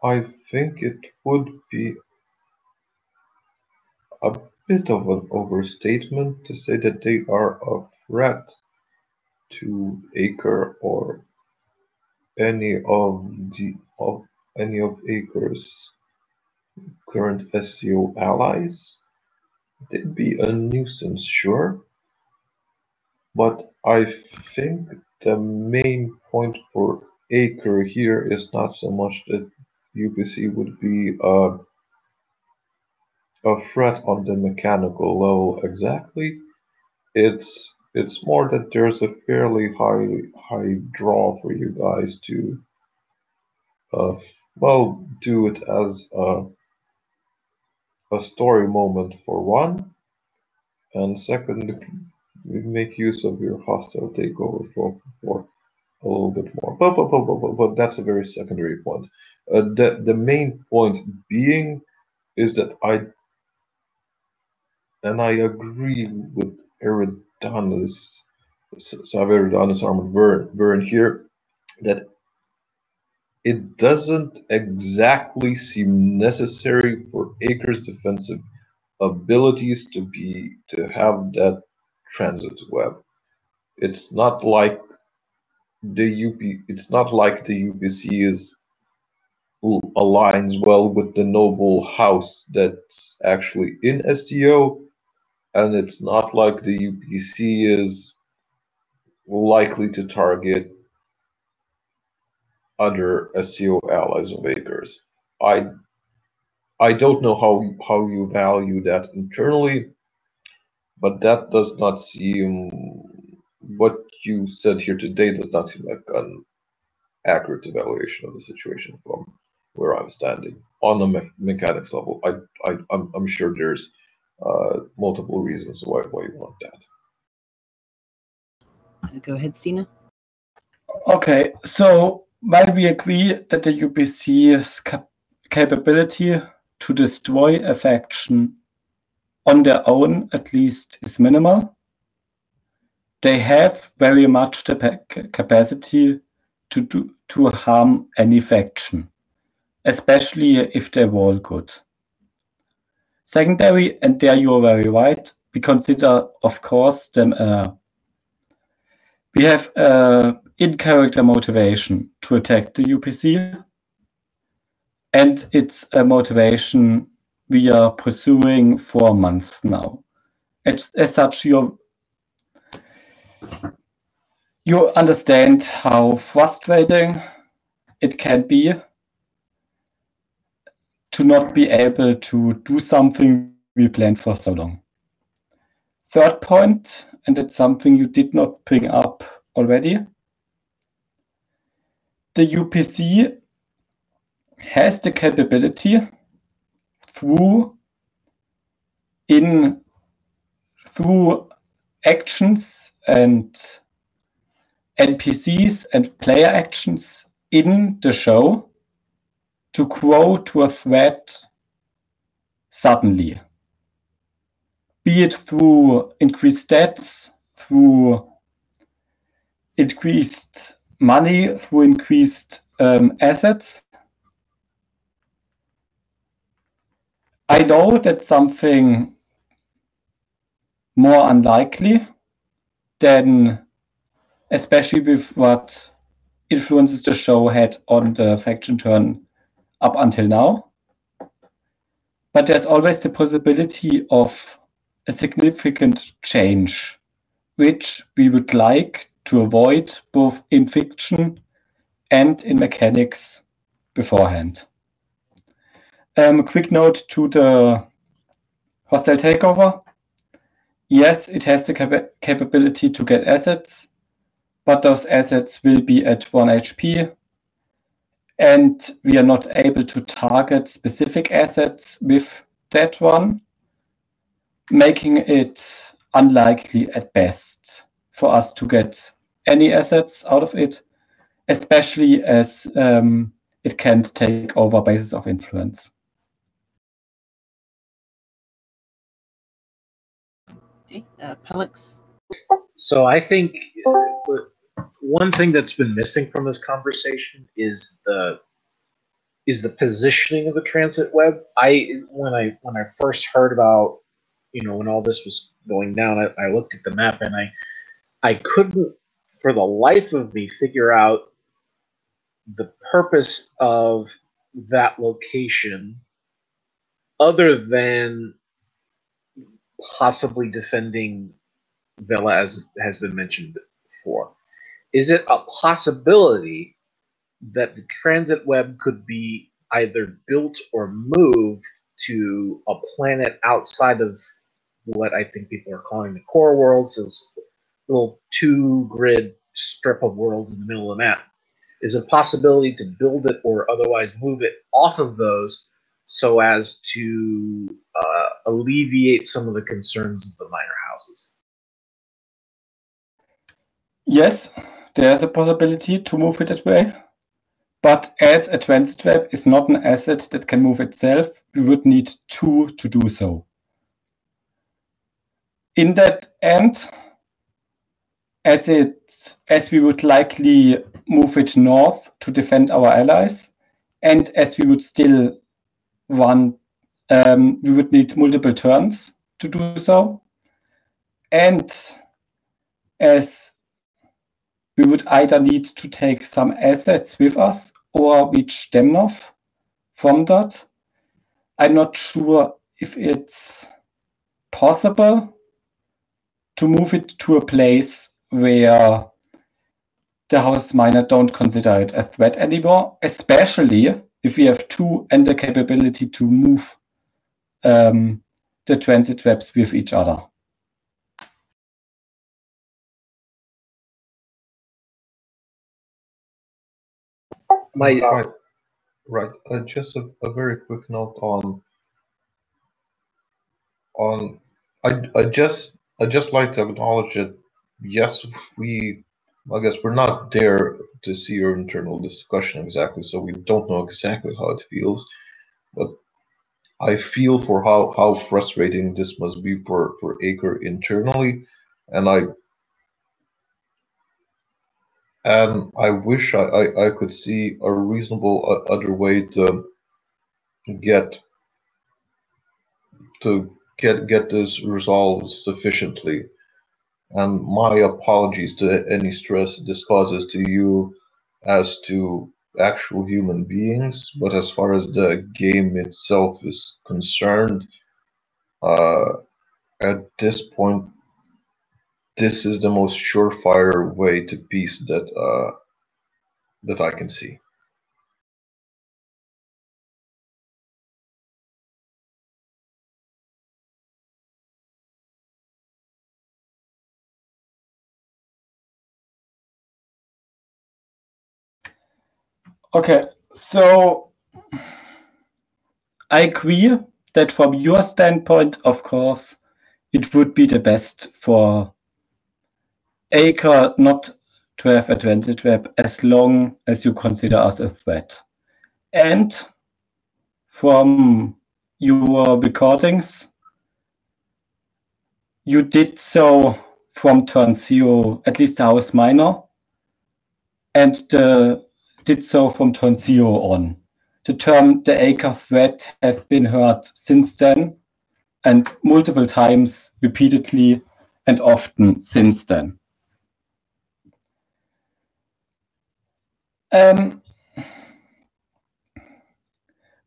I think it would be a bit of an overstatement to say that they are a threat to ACRE or any of ACRE's current SEO allies. They'd be a nuisance, sure, but I think the main point for ACRE here is not so much that UPC would be a threat on the mechanical level exactly. It's more that there's a fairly high draw for you guys to well, do it as a story moment for one, and second, make use of your hostile takeover for a little bit more. But that's a very secondary point. The main point being is that I agree with Eridanus Armored Vern here that it doesn't exactly seem necessary for ACRE's defensive abilities to have that transit web. It's not like the UPC aligns well with the noble house that's actually in STO, and it's not like the UPC is likely to target other SEO allies of ACRE's. I don't know how you value that internally, but that does not seem, what you said here today does not seem like an accurate evaluation of the situation from where I'm standing. On the mechanics level, I'm sure there's multiple reasons why you want that. Go ahead, Stina. Okay, so while we agree that the UPC's capability to destroy a faction on their own, at least, is minimal, they have very much the capacity to harm any faction, especially if they're all good. Secondary, and there you're very right, we consider, of course, them we have in-character motivation to attack the UPC, and it's a motivation we are pursuing for months now. As such, you understand how frustrating it can be to not be able to do something we planned for so long. Third point, and it's something you did not bring up already, the UPC has the capability through actions and NPCs and player actions in the show to grow to a threat suddenly. Be it through increased stats, through increased money, through increased assets. I know that's something more unlikely than, especially with what influences the show had on the faction turn up until now. But there's always the possibility of a significant change, which we would like to avoid both in fiction and in mechanics beforehand. Quick note to the hostile takeover. Yes, it has the capability to get assets, but those assets will be at 1 HP, and we are not able to target specific assets with that one, making it unlikely at best for us to get any assets out of it, especially as it can't take over bases of influence. Okay, Pelix. So I think one thing that's been missing from this conversation is the positioning of the transit web. When I first heard about, when all this was going down, I looked at the map and I couldn't for the life of me figure out the purpose of that location other than possibly defending Villa, as has been mentioned before. Is it a possibility that the transit web could be either built or moved to a planet outside of what I think people are calling the core worlds, this little 2-grid strip of worlds in the middle of the map? Is a possibility to build it or otherwise move it off of those so as to alleviate some of the concerns of the minor houses? Yes, there's a possibility to move it that way. But as a transit web is not an asset that can move itself, we would need 2 to do so. In that end, as we would likely move it north to defend our allies, and as we would still we would need multiple turns to do so, and as we would either need to take some assets with us or reach Demnov from that. I'm not sure if it's possible to move it to a place where the House Minor don't consider it a threat anymore, especially if we have 2 and the capability to move the transit webs with each other. Right. Just a very quick note on. I just like to acknowledge that yes, I guess we're not there to see your internal discussion exactly, so we don't know exactly how it feels. But I feel for how frustrating this must be for ACRE internally, and I wish I could see a reasonable other way to get this resolved sufficiently. And my apologies to any stress this causes to you as to actual human beings, but as far as the game itself is concerned, at this point, this is the most surefire way to peace that I can see. Okay, so I agree that from your standpoint, of course, it would be the best for ACRE not to have a transit web as long as you consider us a threat. And from your recordings, you did so from turn 0, at least the House Minor, and did so from turn 0 on. The term the ACRE threat has been heard since then, and multiple times, repeatedly, and often since then.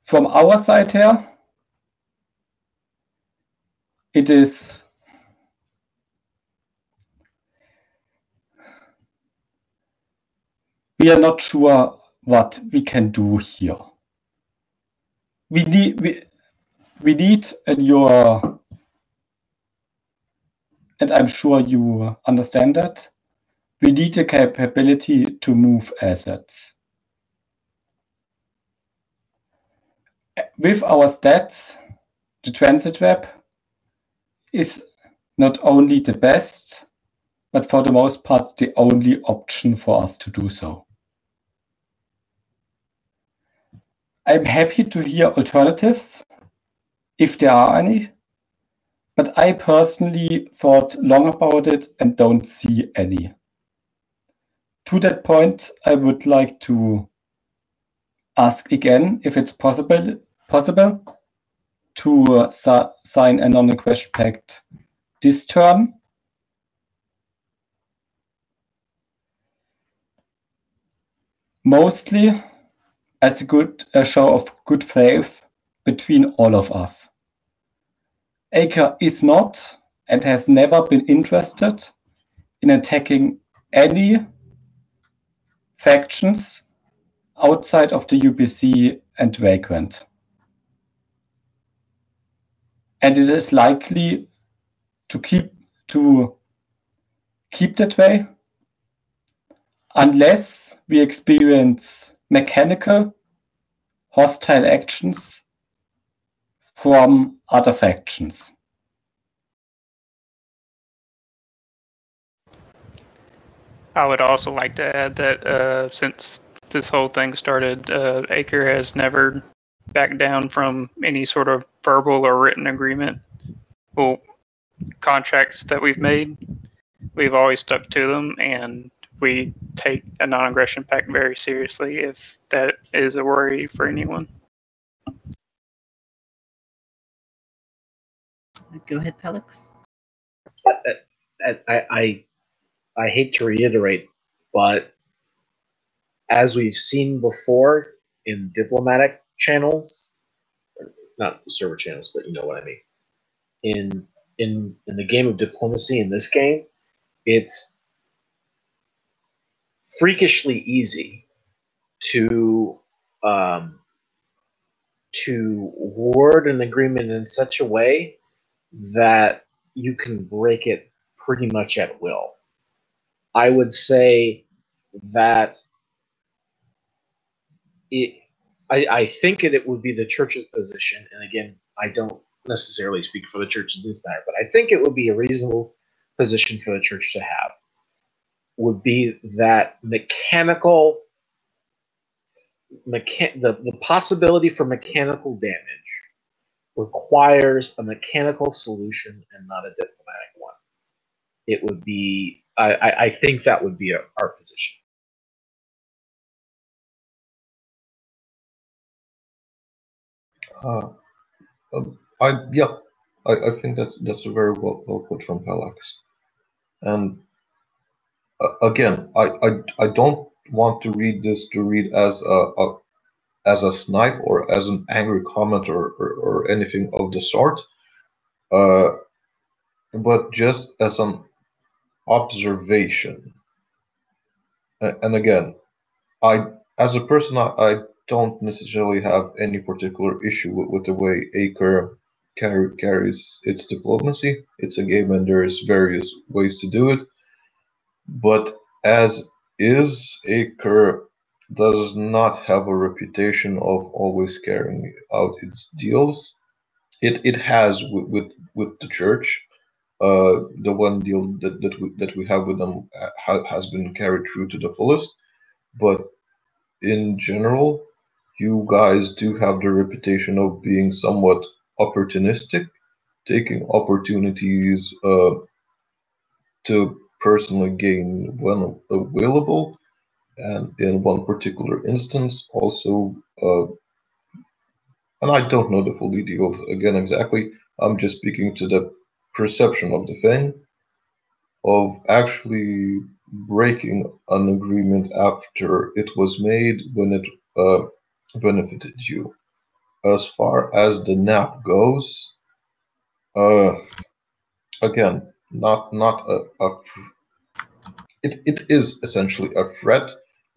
From our side here, it is we are not sure what we can do here. We need in your, and I'm sure you understand that, we need the capability to move assets. With our stats, the transit web is not only the best, but for the most part, the only option for us to do so. I'm happy to hear alternatives, if there are any, but I personally thought long about it and don't see any. To that point, I would like to ask again if it's possible to sign a non-request pact this term. Mostly as a show of good faith between all of us. ACRE is not and has never been interested in attacking any factions outside of the UBC and Vagrant. And it is likely to keep that way unless we experience mechanical hostile actions from other factions. I would also like to add that since this whole thing started, ACRE has never backed down from any sort of verbal or written agreement. Well, contracts that we've made, we've always stuck to them, and we take a non-aggression pact very seriously if that is a worry for anyone. Go ahead, Pelix. I hate to reiterate, but as we've seen before in diplomatic channels, not server channels, but you know what I mean. In the game of diplomacy in this game, it's freakishly easy to word an agreement in such a way that you can break it pretty much at will. I would say that I think it would be the church's position, and again, I don't necessarily speak for the church in this matter, but I think it would be a reasonable position for the church to have, would be that the possibility for mechanical damage requires a mechanical solution and not a diplomatic one. It would be, I think that would be our position. I think that's a very well put from Pelax. And again, I don't want to read this as a snipe or as an angry comment or anything of the sort, but just as an observation. And again, as a person, I don't necessarily have any particular issue with the way ACRE carries its diplomacy. It's a game and there's various ways to do it. But as is, ACRE does not have a reputation of always carrying out its deals. It has with the church. The one deal that we have with them has been carried through to the fullest. But in general, you guys do have the reputation of being somewhat opportunistic, taking opportunities to personally gain when available, and in one particular instance also, and I don't know the full details again exactly, I'm just speaking to the perception of the thing, of actually breaking an agreement after it was made when it benefited you. As far as the NAP goes, again, not it is essentially a threat,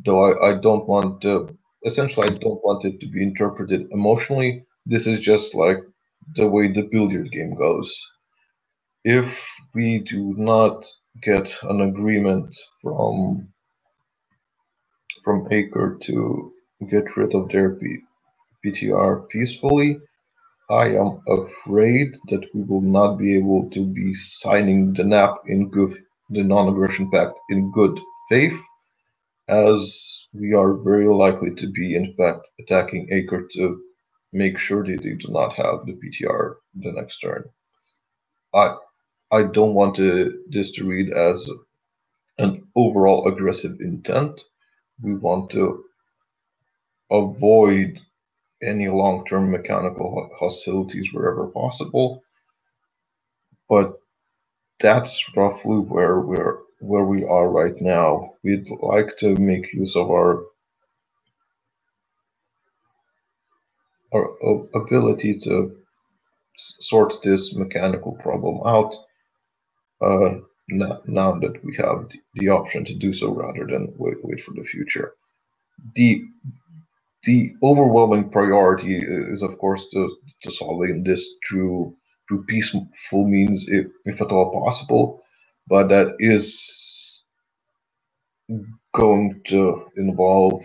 though I don't want the essentially, I don't want it to be interpreted emotionally. This is just like the way the billiard game goes. If we do not get an agreement from ACRE to get rid of their PTR peacefully, I am afraid that we will not be able to be signing the NAP in the non-aggression pact in good faith, as we are very likely to be, in fact, attacking ACRE to make sure that they do not have the PTR the next turn. I don't want this to read as an overall aggressive intent. We want to avoid any long-term mechanical hostilities wherever possible, but that's roughly where we are right now. We'd like to make use of our ability to sort this mechanical problem out now that we have the option to do so rather than wait for the future. The overwhelming priority is, of course, to solving this through peaceful means, if at all possible, but that is going to involve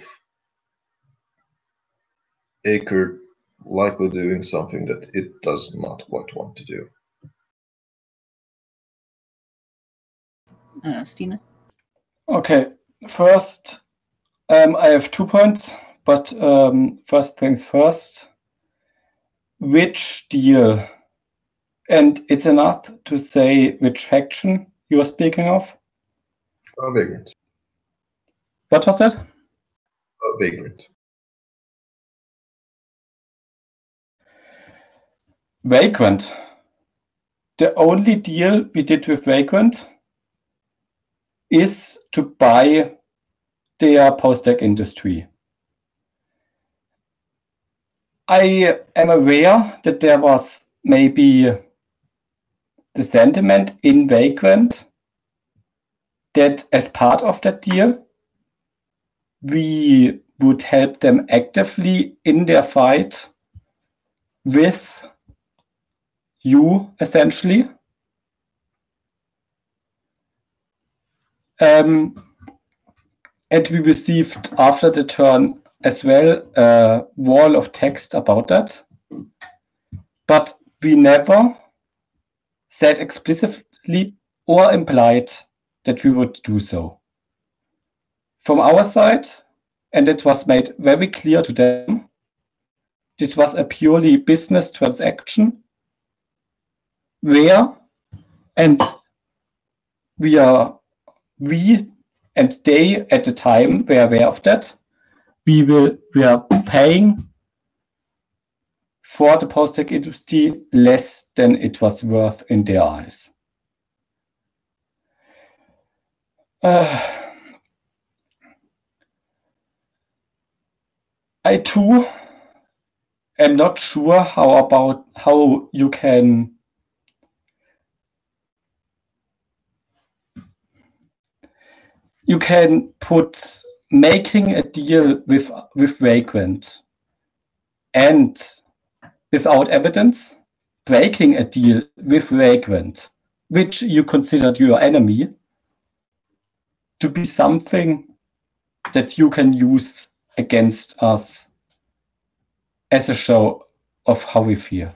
ACRE likely doing something that it does not quite want to do. Stina? Okay, first, I have 2 points, but first things first. Which deal? And it's enough to say which faction you are speaking of? Vagrant. What was that? Vagrant. Vagrant. The only deal we did with Vagrant is to buy their post-tech industry. I am aware that there was maybe the sentiment in Vagrant that as part of that deal, we would help them actively in their fight with you, essentially. And we received after the turn as well a wall of text about that. But we never said explicitly or implied that we would do so. From our side, and it was made very clear to them, this was a purely business transaction where, and we and they at the time were aware of that, we are paying for the post-tech industry less than it was worth in their eyes. I too am not sure how you can put making a deal with Vagrant and without evidence, breaking a deal with Vagrant, which you considered your enemy, to be something that you can use against us as a show of how we feel.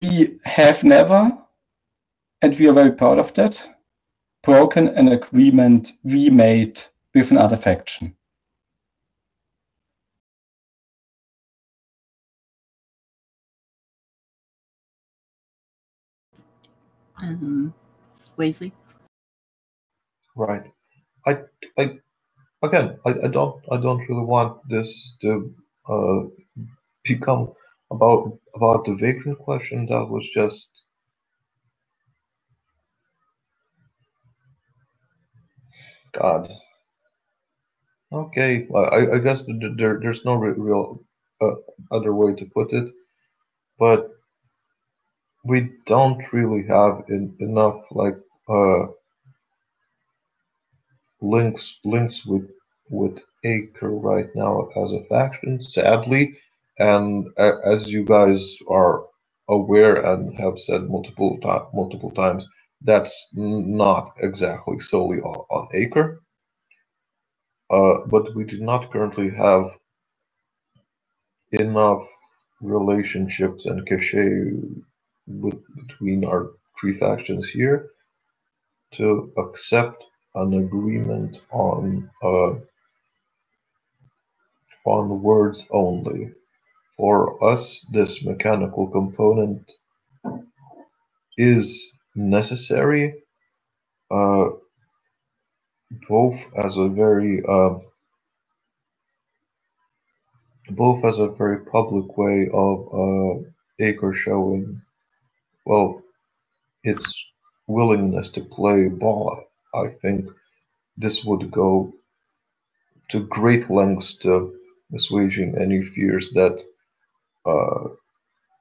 We have never, and we are very proud of that, broken an agreement we made with another faction. Weasley? Right. I don't really want this to become about the Vagrant question. That was just God. Okay, I guess there's no real other way to put it, but we don't really have enough like links with with ACRE right now as a faction, sadly, and as you guys are aware and have said multiple times, that's not exactly solely on ACRE. But we do not currently have enough relationships and cachet between our three factions here to accept an agreement on words only. For us, this mechanical component is necessary, both as a very public way of ACRE showing, well, its willingness to play ball. I think this would go to great lengths to assuaging any fears that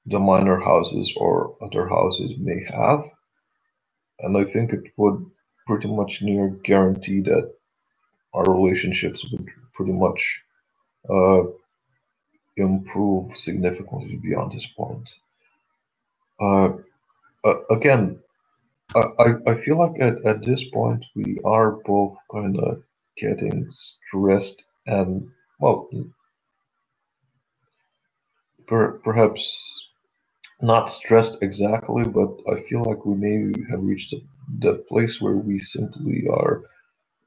the minor houses or other houses may have. And I think it would pretty much near guarantee that our relationships would pretty much improve significantly beyond this point. Again, I feel like at this point we are both kind of getting stressed and, well, perhaps not stressed exactly, but I feel like we may have reached the place where we simply are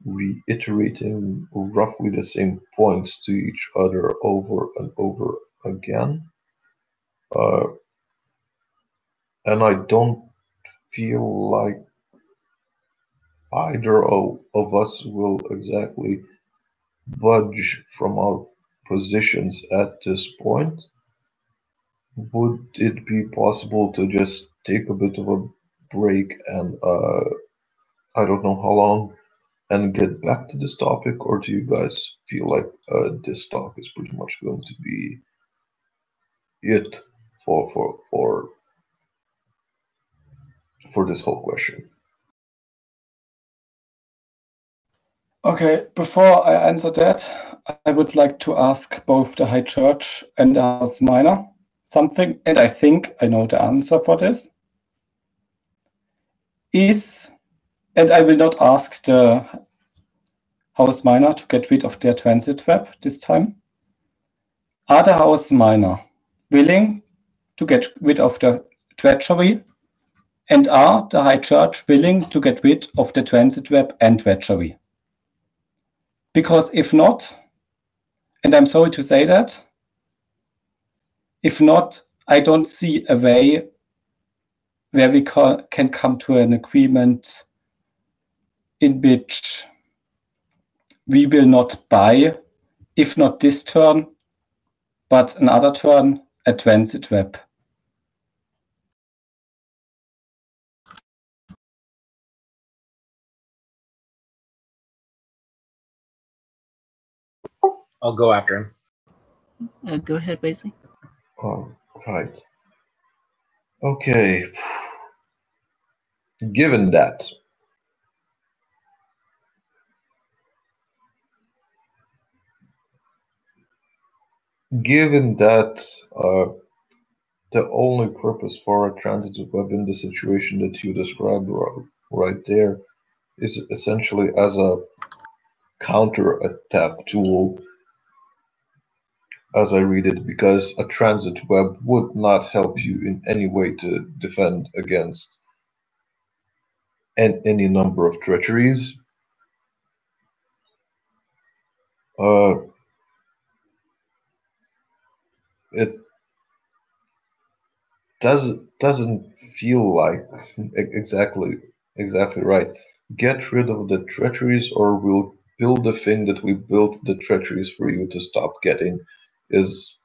reiterating roughly the same points to each other over and over again. And I don't feel like either of us will exactly budge from our positions at this point. Would it be possible to just take a bit of a break and I don't know how long and get back to this topic, or do you guys feel like this talk is pretty much going to be it for this whole question? Okay, before I answer that, I would like to ask both the High Church and the House Minor something, and I think I know the answer for this. And I will not ask the House Minor to get rid of their transit web this time. Are the House Minor willing to get rid of the treachery? And are the High Church willing to get rid of the transit web and treachery? Because if not, and I'm sorry to say that, if not, I don't see a way where we can come to an agreement in which we will not buy, if not this turn, but another turn, a transit web. I'll go after him. Go ahead, Basley. All right. Okay. Given that the only purpose for a transitive web in the situation that you described right there is essentially as a counter-attack tool, as I read it, because a transit web would not help you in any way to defend against any number of treacheries. It doesn't feel like exactly right. Get rid of the treacheries, or we'll build the thing that we built the treacheries for you to stop getting. Is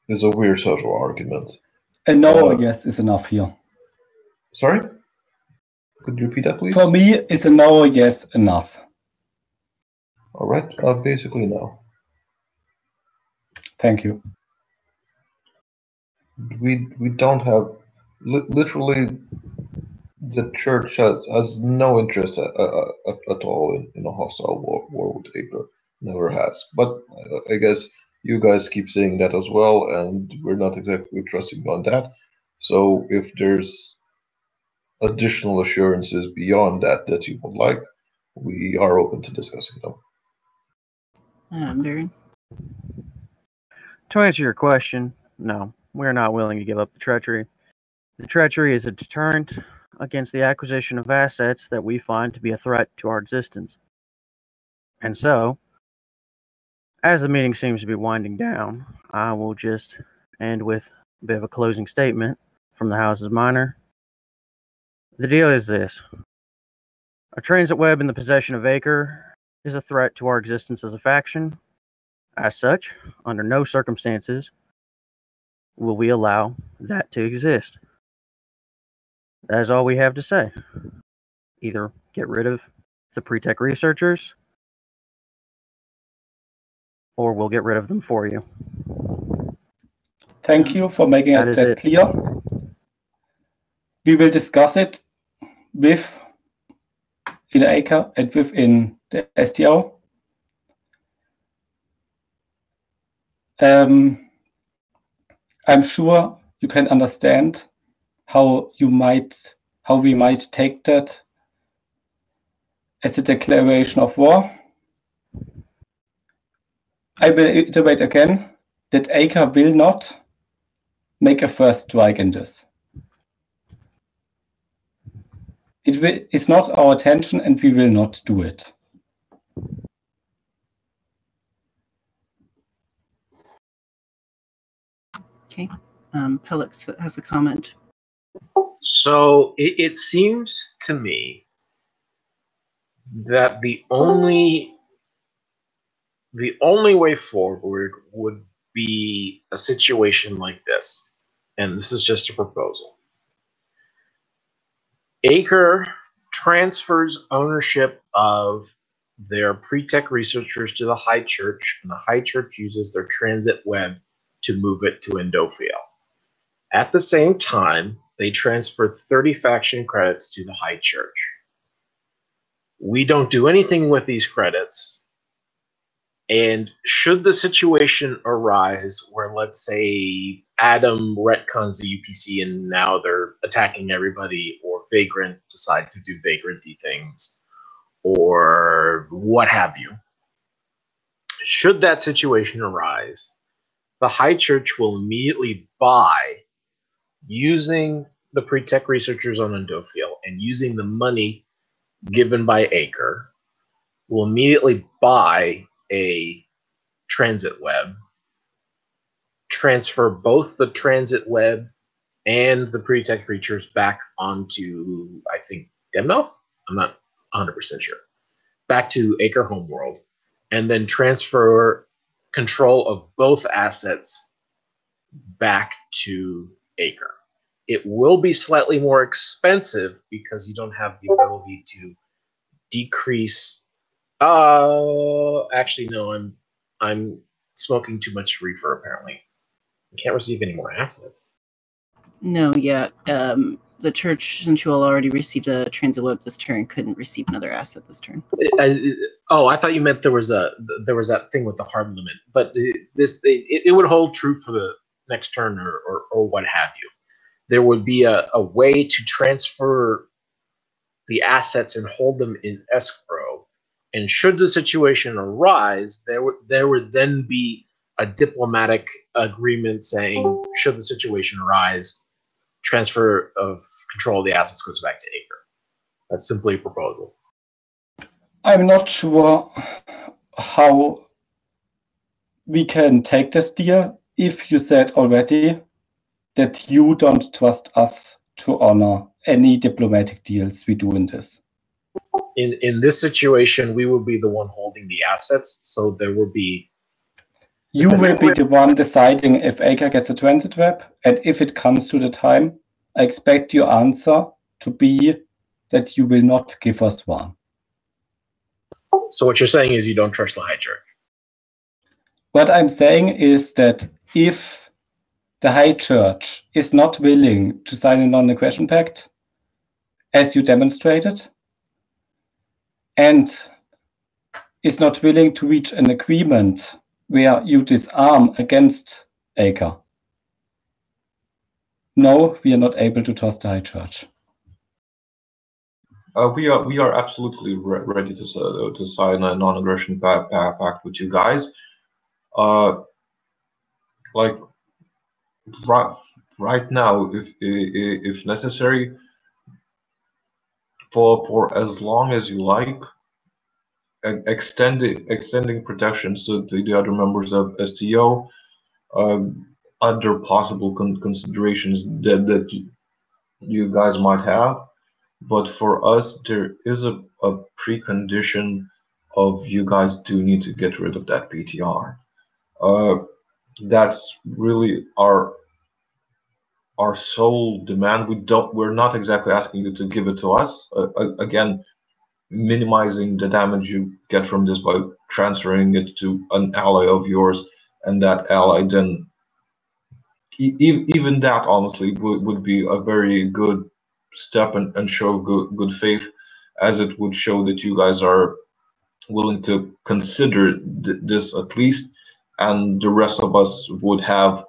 a weird sort of argument. A no, I guess, is enough here. Sorry? Could you repeat that, please? For me, is a no, yes, enough. All right, basically no. Thank you. We don't have literally. The church has no interest at all in a hostile war with ACRE. never has. But I guess you guys keep saying that as well, and we're not exactly trusting on that. So if there's additional assurances beyond that that you would like, we are open to discussing them. Baron? To answer your question, no, we're not willing to give up the treachery. The treachery is a deterrent against the acquisition of assets that we find to be a threat to our existence. And so, as the meeting seems to be winding down, I will just end with a bit of a closing statement from the House's Minor. The deal is this. A transit web in the possession of ACRE is a threat to our existence as a faction. As such, under no circumstances will we allow that to exist. That is all we have to say. Either get rid of the pre-tech researchers, or we'll get rid of them for you. Thank you for making that clear. We will discuss it with in ACRE and within the STO. I'm sure you can understand how we might take that as a declaration of war. I will iterate again that ACRE will not make a first strike in this. It's not our intention, and we will not do it. Okay. Pellix has a comment. So it seems to me that the only way forward would be a situation like this, and this is just a proposal. ACRE transfers ownership of their pre-tech researchers to the High Church, and the High Church uses their transit web to move it to Endophiel. At the same time, they transfer 30 faction credits to the High Church. We don't do anything with these credits, and should the situation arise where, let's say, Adam retcons the UPC and now they're attacking everybody, or Vagrant decide to do vagranty things, or what have you, should that situation arise, the High Church will immediately buy, using the pre-tech researchers on Endophiel and using the money given by ACRE, will immediately buy a transit web, transfer both the transit web and the pre-tech creatures back onto, I think, Demnoth? I'm not 100% sure. Back to ACRE Homeworld, and then transfer control of both assets back to ACRE. It will be slightly more expensive because you don't have the ability to decrease. Actually, no, I'm smoking too much reefer. Apparently, you can't receive any more assets. No, yeah. The church, since you all already received a transit web this turn, couldn't receive another asset this turn. I thought you meant there was that thing with the hard limit, but it would hold true for the next turn or what have you. There would be a way to transfer the assets and hold them in escrow, and should the situation arise, there would then be a diplomatic agreement saying, should the situation arise, transfer of control of the assets goes back to ACRE. That's simply a proposal. I'm not sure how we can take this deal if you said already that you don't trust us to honor any diplomatic deals we do in this. In this situation, we will be the one holding the assets, so there will be... You will be the one deciding if ACRE gets a transit web, and if it comes to the time, I expect your answer to be that you will not give us one. So what you're saying is you don't trust the High Church? What I'm saying is that if the High Church is not willing to sign a non-aggression pact, as you demonstrated, and is not willing to reach an agreement where you disarm against ACRE, no, we are not able to toss the High Church. We are absolutely ready to sign a non-aggression pact with you guys. Like right now, if necessary, for as long as you like, extending protections to the other members of STO, other possible considerations that you guys might have. But for us, there is a precondition of you guys do need to get rid of that PTR. That's really our sole demand. We're not exactly asking you to give it to us. Again, minimizing the damage you get from this by transferring it to an ally of yours, and that ally then, even that honestly would be a very good step and show good faith, as it would show that you guys are willing to consider this at least, and the rest of us would have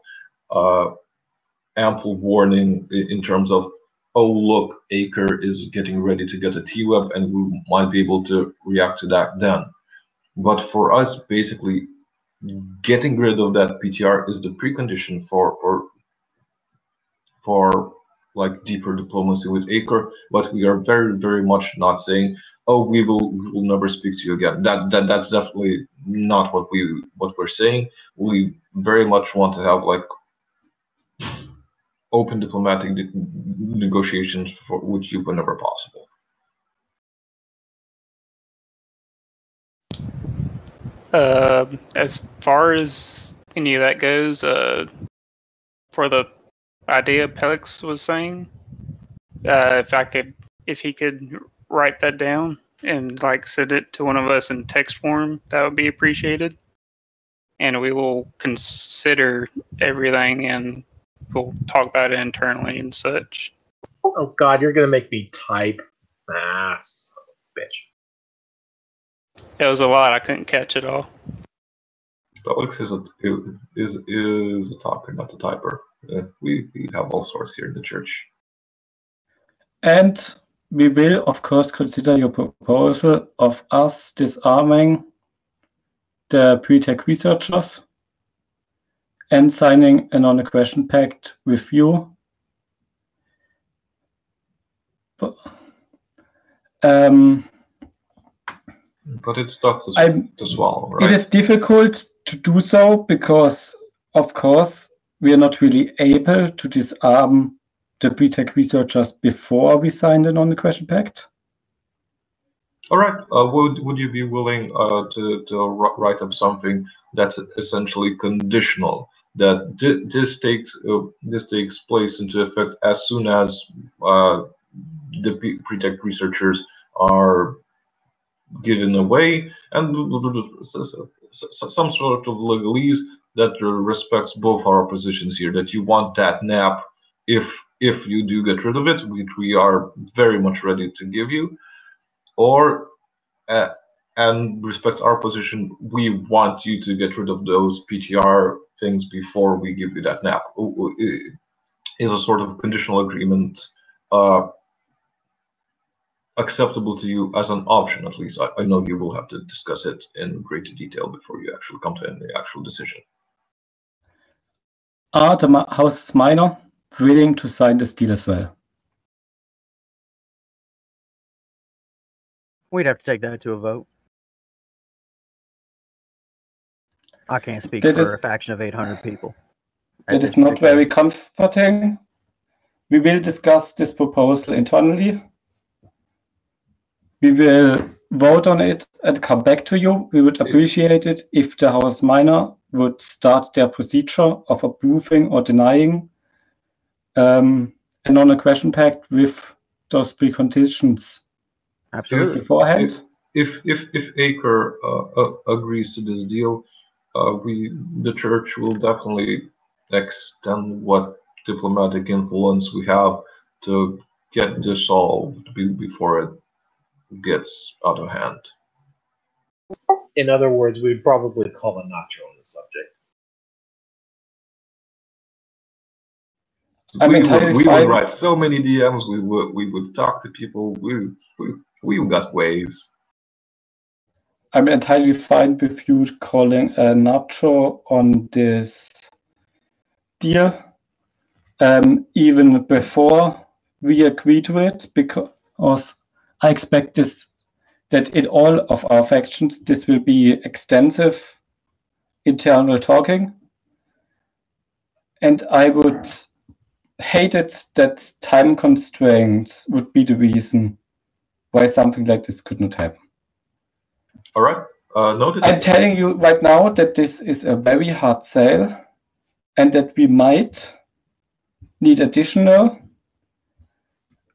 ample warning in terms of, oh look, ACRE is getting ready to get a TWEP, and we might be able to react to that then. But for us, basically, getting rid of that PTR is the precondition for like deeper diplomacy with ACRE. But we are very much not saying, oh, we will never speak to you again. That's definitely not what we're saying. We very much want to have like open diplomatic negotiations with you whenever possible. As far as any of that goes, for the idea Pelix was saying, if he could write that down and like send it to one of us in text form, that would be appreciated. And we will consider everything, and we'll talk about it internally and such. Oh God, you're gonna make me type. Ah, son of a bitch. It was a lot. I couldn't catch it all. Felix is a talker, not a typer. We have all sorts here in the church. And we will, of course, consider your proposal of us disarming the pre-tech researchers and signing a non-aggression pact with you. But it's tough to swallow, right? It is difficult to do so because, of course, we are not really able to disarm the pre-tech researchers before we sign the non-aggression pact. All right. Would you be willing to write up something that's essentially conditional, that this takes place into effect as soon as the pre-tech researchers are given away, and some sort of legalese that respects both our positions here, that you want that NAP if you do get rid of it, which we are very much ready to give you, or and respects our position, we want you to get rid of those PTR things before we give you that NAP. Is a sort of conditional agreement acceptable to you as an option, at least? I know you will have to discuss it in greater detail before you actually come to any actual decision. Are the Houses Minor willing to sign this deal as well? We'd have to take that to a vote. I can't speak for a faction of 800 people. That is not very comforting. We will discuss this proposal internally. We will vote on it and come back to you. We would appreciate it if the House Minor would start their procedure of approving or denying a non-aggression pact with those preconditions. Absolutely. Beforehand. If ACRE agrees to this deal, the church will definitely extend what diplomatic influence we have to get this solved before it gets out of hand. In other words, we'd probably call a nacho on the subject. We would write so many DMs. We would talk to people. We got ways. I'm entirely fine with you calling a nacho on this deal, even before we agree to it, because I expect that in all of our factions this will be extensive internal talking, and I would hate it that time constraints would be the reason why something like this could not happen. All right, noted. I'm telling you right now that this is a very hard sale, and that we might need additional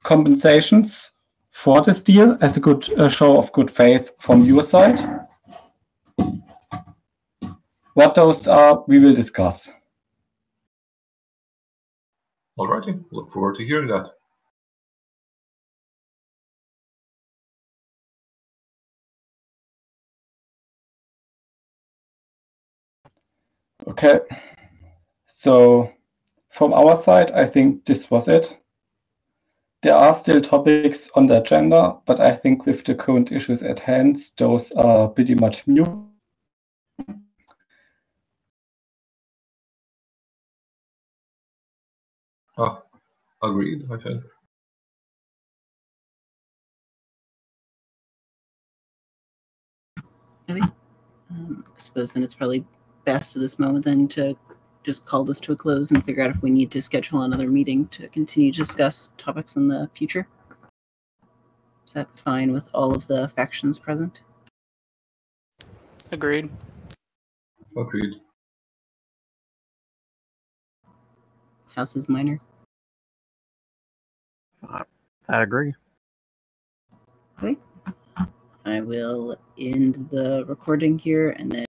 compensations for this deal as a good show of good faith from your side. What those are, we will discuss. Alrighty, look forward to hearing that. Okay, so from our side, I think this was it. There are still topics on the agenda, but I think with the current issues at hand, those are pretty much new. Agreed, I think. Okay. I suppose then it's probably best at this moment then to just call this to a close and figure out if we need to schedule another meeting to continue to discuss topics in the future. Is that fine with all of the factions present? Agreed. Agreed. Houses Minor? I agree. Okay. I will end the recording here and then